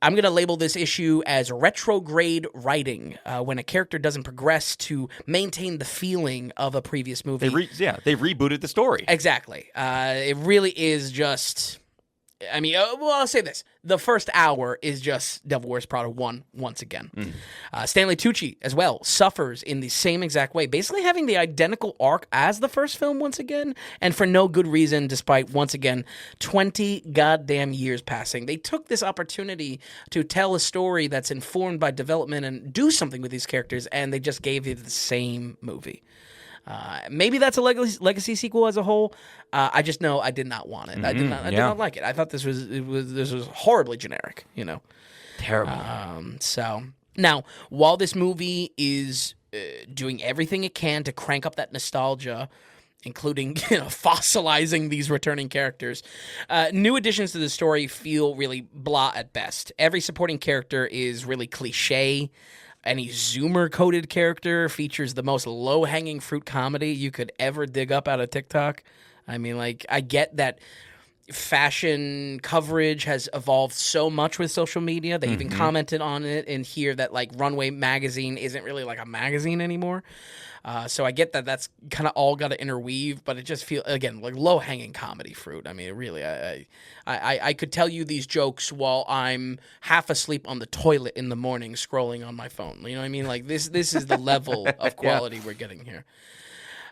I'm going to label this issue as retrograde writing, when a character doesn't progress to maintain the feeling of a previous movie. They rebooted the story. Exactly. It really is just... I mean, I'll say this. The first hour is just Devil Wears Prada 1 once again. Stanley Tucci, as well, suffers in the same exact way, basically having the identical arc as the first film once again, and for no good reason, despite, once again, 20 goddamn years passing. They took this opportunity to tell a story that's informed by development and do something with these characters, and they just gave you the same movie. Maybe that's a legacy sequel as a whole. I just know I did not want it. I did not like it. I thought this was horribly generic. Terrible. So now, while this movie is doing everything it can to crank up that nostalgia, including fossilizing these returning characters, new additions to the story feel really blah at best. Every supporting character is really cliche. Any Zoomer-coded character features the most low-hanging fruit comedy you could ever dig up out of TikTok. I mean, I get that fashion coverage has evolved so much with social media. They even commented on it in here that, Runway Magazine isn't really like a magazine anymore. So I get that that's kind of all got to interweave, but it just feels, again, like low-hanging comedy fruit. I mean, really, I could tell you these jokes while I'm half asleep on the toilet in the morning scrolling on my phone. You know what I mean? This is the level of quality we're getting here.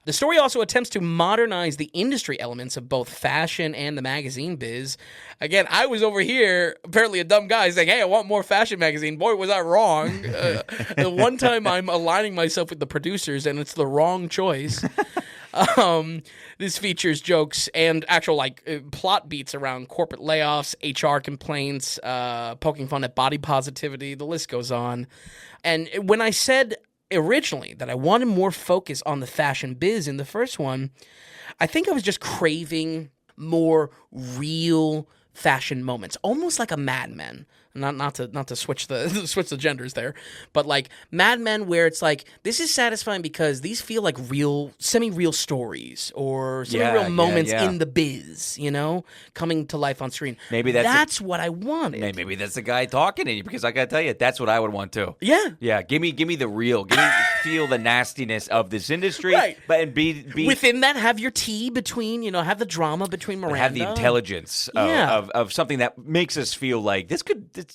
The story also attempts to modernize the industry elements of both fashion and the magazine biz. Again, I was over here, apparently a dumb guy, saying, hey, I want more fashion magazine. Boy, was I wrong. The one time I'm aligning myself with the producers, and it's the wrong choice. This features jokes and actual plot beats around corporate layoffs, HR complaints, poking fun at body positivity. The list goes on. And when I said originally that I wanted more focus on the fashion biz in the first one, I think I was just craving more real fashion moments, almost like a Mad Men. Not to switch the genders there, but Mad Men, where it's this is satisfying because these feel like real, semi-real stories or semi-real moments in the biz, coming to life on screen. Maybe that's what I wanted. Maybe that's the guy talking to you, because I gotta tell you, that's what I would want too. Yeah. Give me the real. Feel the nastiness of this industry, right? But and be within that, have your tea between, have the drama between Miranda, have the intelligence of something that makes us feel like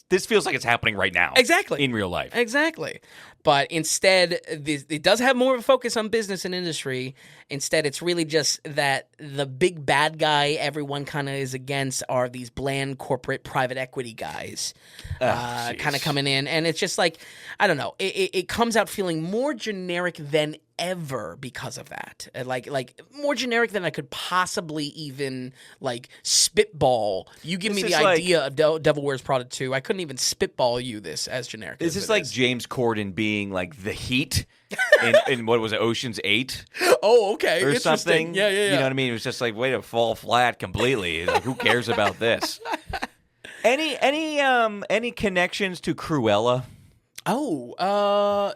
this feels like it's happening right now. Exactly. In real life. Exactly. But instead, it does have more of a focus on business and industry. Instead, it's really just that the big bad guy everyone kind of is against are these bland corporate private equity guys kind of coming in. And it's just I don't know. It comes out feeling more generic than ever because of that. Like more generic than I could possibly even spitball. You give me the idea of Devil Wears Prada 2. I couldn't even spitball you this as generic. This is like James Corden being the Heat in what was it, Ocean's 8? Oh, okay. Or something. Yeah. You know what I mean? It was just way to fall flat completely. Who cares about this? Any connections to Cruella? Oh,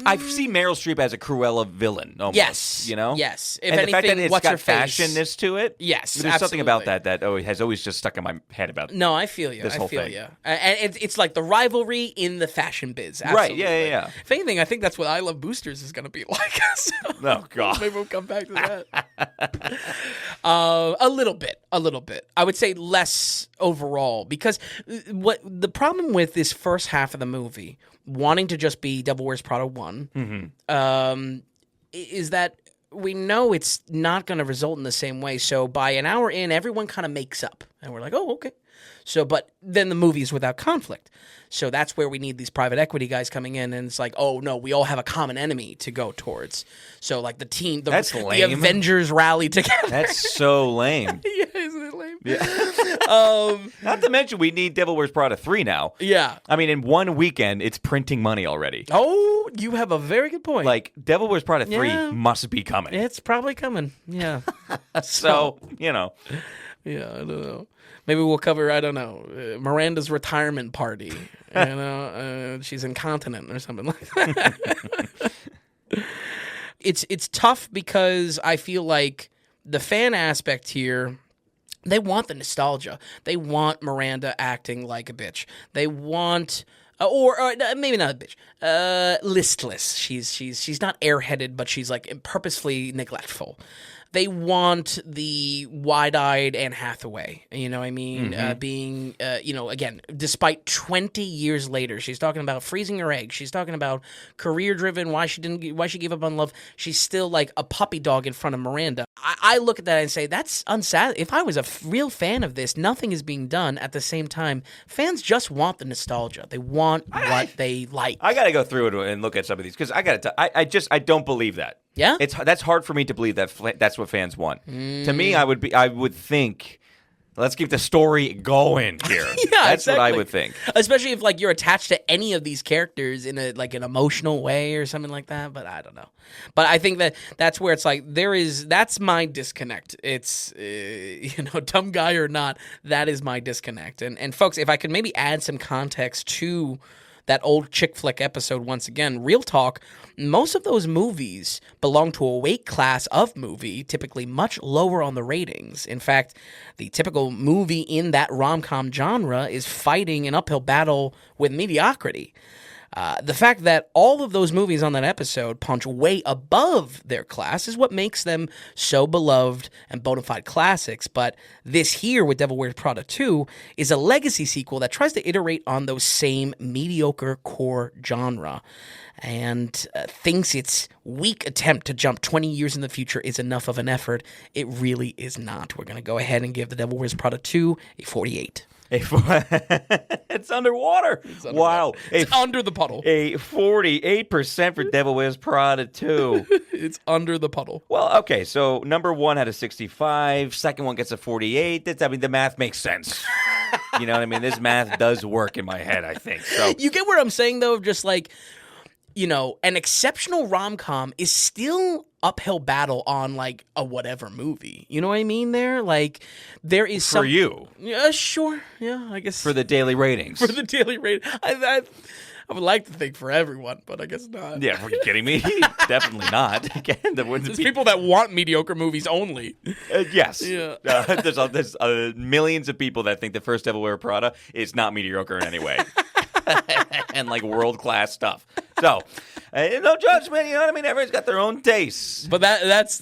I see Meryl Streep as a Cruella villain, almost. Yes. Yes. If and anything, the fact that it's what's got her face? fashionness to it. Yes, there's something about that has always just stuck in my head about. No, I feel you. This whole thing. And it's like the rivalry in the fashion biz. Absolutely. Right? Yeah. If anything, I think that's what I Love Boosters is going to be like. So, oh God. Maybe we'll come back to that. A little bit. I would say less overall, because what the problem with this first half of the movie, wanting to just be Devil Wears Prada 1, is that we know it's not going to result in the same way. So by an hour in, everyone kind of makes up. And we're like, oh, okay. So, but then the movie is without conflict. So that's where we need these private equity guys coming in, and it's like, oh no, we all have a common enemy to go towards. So like the team, the Avengers rally together. That's so lame. Yeah, isn't it lame? Yeah. Not to mention, we need Devil Wears Prada 3 now. Yeah. I mean, in one weekend, it's printing money already. Oh, you have a very good point. Like, Devil Wears Prada 3 must be coming. It's probably coming. Yeah. So, you know. Yeah, I don't know. Maybe we'll cover, I don't know, Miranda's retirement party. You know, she's incontinent or something like that. It's tough because I feel like the fan aspect here, they want the nostalgia. They want Miranda acting like a bitch. They want... Or maybe not a bitch. Listless. She's not airheaded, but she's like purposefully neglectful. They want the wide-eyed Anne Hathaway, you know what I mean? Being, again, despite 20 years later, she's talking about freezing her eggs. She's talking about career-driven, why she gave up on love. She's still like a puppy dog in front of Miranda. I look at that and say, that's unsad. If I was a real fan of this, nothing is being done. At the same time, fans just want the nostalgia. They want what they like. I got to go through it and look at some of these because I don't believe that. Yeah? That's hard for me to believe that that's what fans want. To me, I would think, let's keep the story going here. That's exactly what I would think. Especially if like you're attached to any of these characters in an emotional way or something like that, but I don't know. But I think that's where it's like that's my disconnect. It's dumb guy or not, that is my disconnect. And folks, if I could maybe add some context to that old chick flick episode once again, real talk, most of those movies belong to a weight class of movie, typically much lower on the ratings. In fact, the typical movie in that rom-com genre is fighting an uphill battle with mediocrity. The fact that all of those movies on that episode punch way above their class is what makes them so beloved and bona fide classics. But this here with Devil Wears Prada 2 is a legacy sequel that tries to iterate on those same mediocre core genre and thinks its weak attempt to jump 20 years in the future is enough of an effort. It really is not. We're going to go ahead and give The Devil Wears Prada 2 a 48. It's underwater. Wow. It's under the puddle. A 48% for Devil Wears Prada 2. It's under the puddle. Well, okay, so number one had a 65. Second one gets a 48. The math makes sense. You know what I mean? This math does work in my head, I think. So you get what I'm saying, though? Just like, an exceptional rom-com is still uphill battle on like a whatever movie. You know what I mean there? Like there is some... For you. Yeah, sure. Yeah, I guess. For the daily ratings. For the daily rating. I would like to think for everyone, but I guess not. Yeah, are you kidding me? Definitely not. Again, there's people that want mediocre movies only. Yes. Yeah. There's millions of people that think the first Devil Wears Prada is not mediocre in any way. And like world-class stuff. So, no judgment, you know what I mean? Everyone's got their own tastes. But that's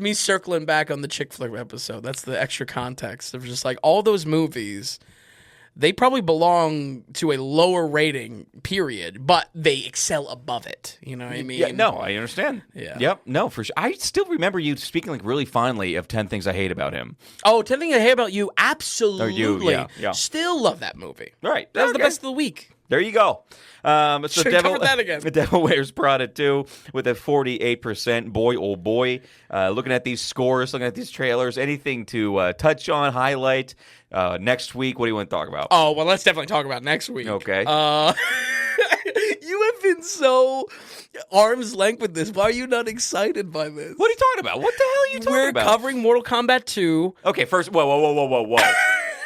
me circling back on the chick flick episode. That's the extra context of just like all those movies, they probably belong to a lower rating, period, but they excel above it. You know what I mean? Yeah, no, I understand. Yeah. Yep, no, for sure. I still remember you speaking like really fondly of 10 Things I Hate About Him. Oh, 10 Things I Hate About You, absolutely. Or you, yeah. Still love that movie. Right. That was the best of the week. There you go. So cover that again. The Devil Wears Prada 2 with a 48%. Boy, oh boy. Looking at these scores, looking at these trailers, anything to touch on, highlight. Next week, what do you want to talk about? Oh, well, let's definitely talk about next week. Okay. You have been so arm's length with this. Why are you not excited by this? What are you talking about? What the hell are you talking about? We're covering Mortal Kombat 2. Okay, first, whoa.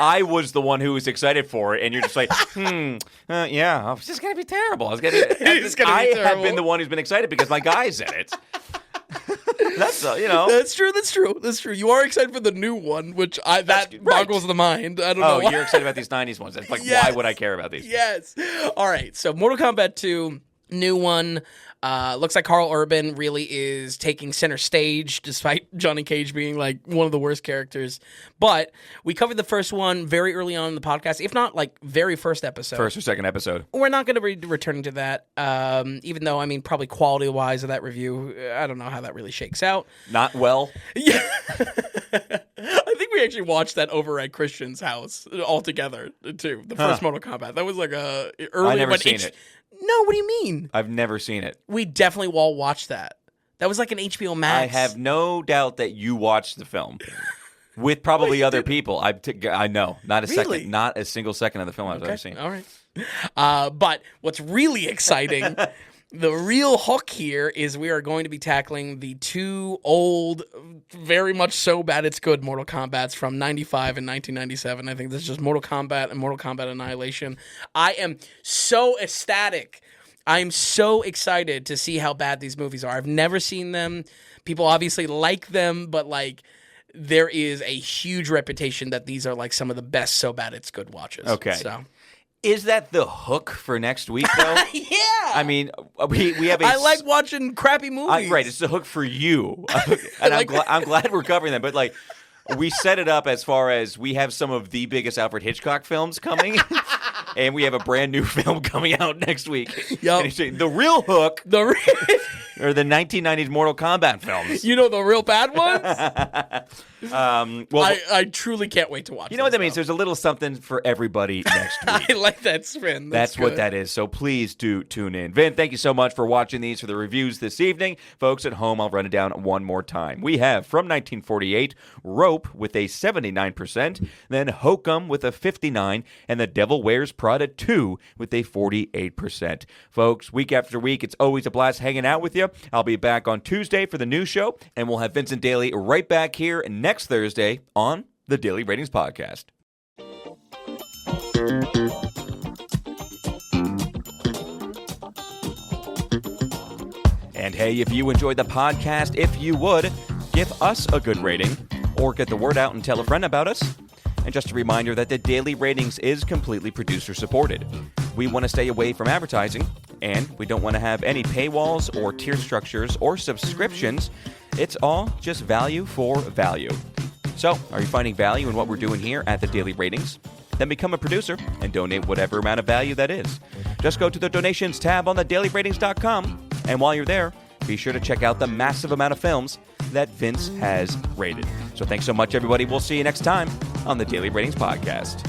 I was the one who was excited for it, and you're just like, yeah, it's just going to be terrible. I have been the one who's been excited because my guy's in it. That's That's true. You are excited for the new one, which boggles the mind. I don't know. Oh, you're excited about these 90s ones. It's like, yes. Why would I care about these? Yes. All right, so Mortal Kombat 2, new one. Looks like Carl Urban really is taking center stage, despite Johnny Cage being like one of the worst characters. But we covered the first one very early on in the podcast, if not like very first episode. First or second episode. We're not going to be returning to that, even though, I mean, probably quality-wise of that review, I don't know how that really shakes out. Not well? Yeah. I think we actually watched that over at Christian's house all together, too. The first Mortal Kombat. That was like a early... I've never seen it. No, what do you mean? I've never seen it. We definitely all watched that. That was like an HBO Max. I have no doubt that you watched the film with probably other people. I know. Not a second. Not a single second of the film I've ever seen. All right. But what's really exciting, the real hook here is we are going to be tackling the two old, very much so bad it's good Mortal Kombats from 95 and 1997. I think this is just Mortal Kombat and Mortal Kombat Annihilation. I am so ecstatic. I am so excited to see how bad these movies are. I've never seen them. People obviously like them, but like there is a huge reputation that these are like some of the best so bad it's good watches. Okay. So. Is that the hook for next week, though? Yeah. I mean, we have a... I like watching crappy movies. Right, it's the hook for you. And I'm glad we're covering them. But, like, we set it up as far as we have some of the biggest Alfred Hitchcock films coming. And we have a brand new film coming out next week. Yep. The real hook... Or the 1990s Mortal Kombat films. You know the real bad ones? I truly can't wait to watch. You know what that means? There's a little something for everybody next week. I like that spin. That's what that is. So please do tune in. Vin, thank you so much for watching these for the reviews this evening. Folks at home, I'll run it down one more time. We have from 1948, Rope with a 79%, then Hokum with a 59%, and The Devil Wears Prada 2 with a 48%. Folks, week after week, it's always a blast hanging out with you. I'll be back on Tuesday for the new show, and we'll have Vincent Daly right back here next Thursday on the Daily Ratings Podcast. And hey, if you enjoyed the podcast, if you would, give us a good rating or get the word out and tell a friend about us. And just a reminder that the Daily Ratings is completely producer supported. We want to stay away from advertising, and we don't want to have any paywalls or tier structures or subscriptions. It's all just value for value. So, are you finding value in what we're doing here at the Daily Ratings? Then become a producer and donate whatever amount of value that is. Just go to the donations tab on thedailyratings.com, and while you're there, be sure to check out the massive amount of films that Vince has rated. So thanks so much, everybody. We'll see you next time on the Daily Ratings Podcast.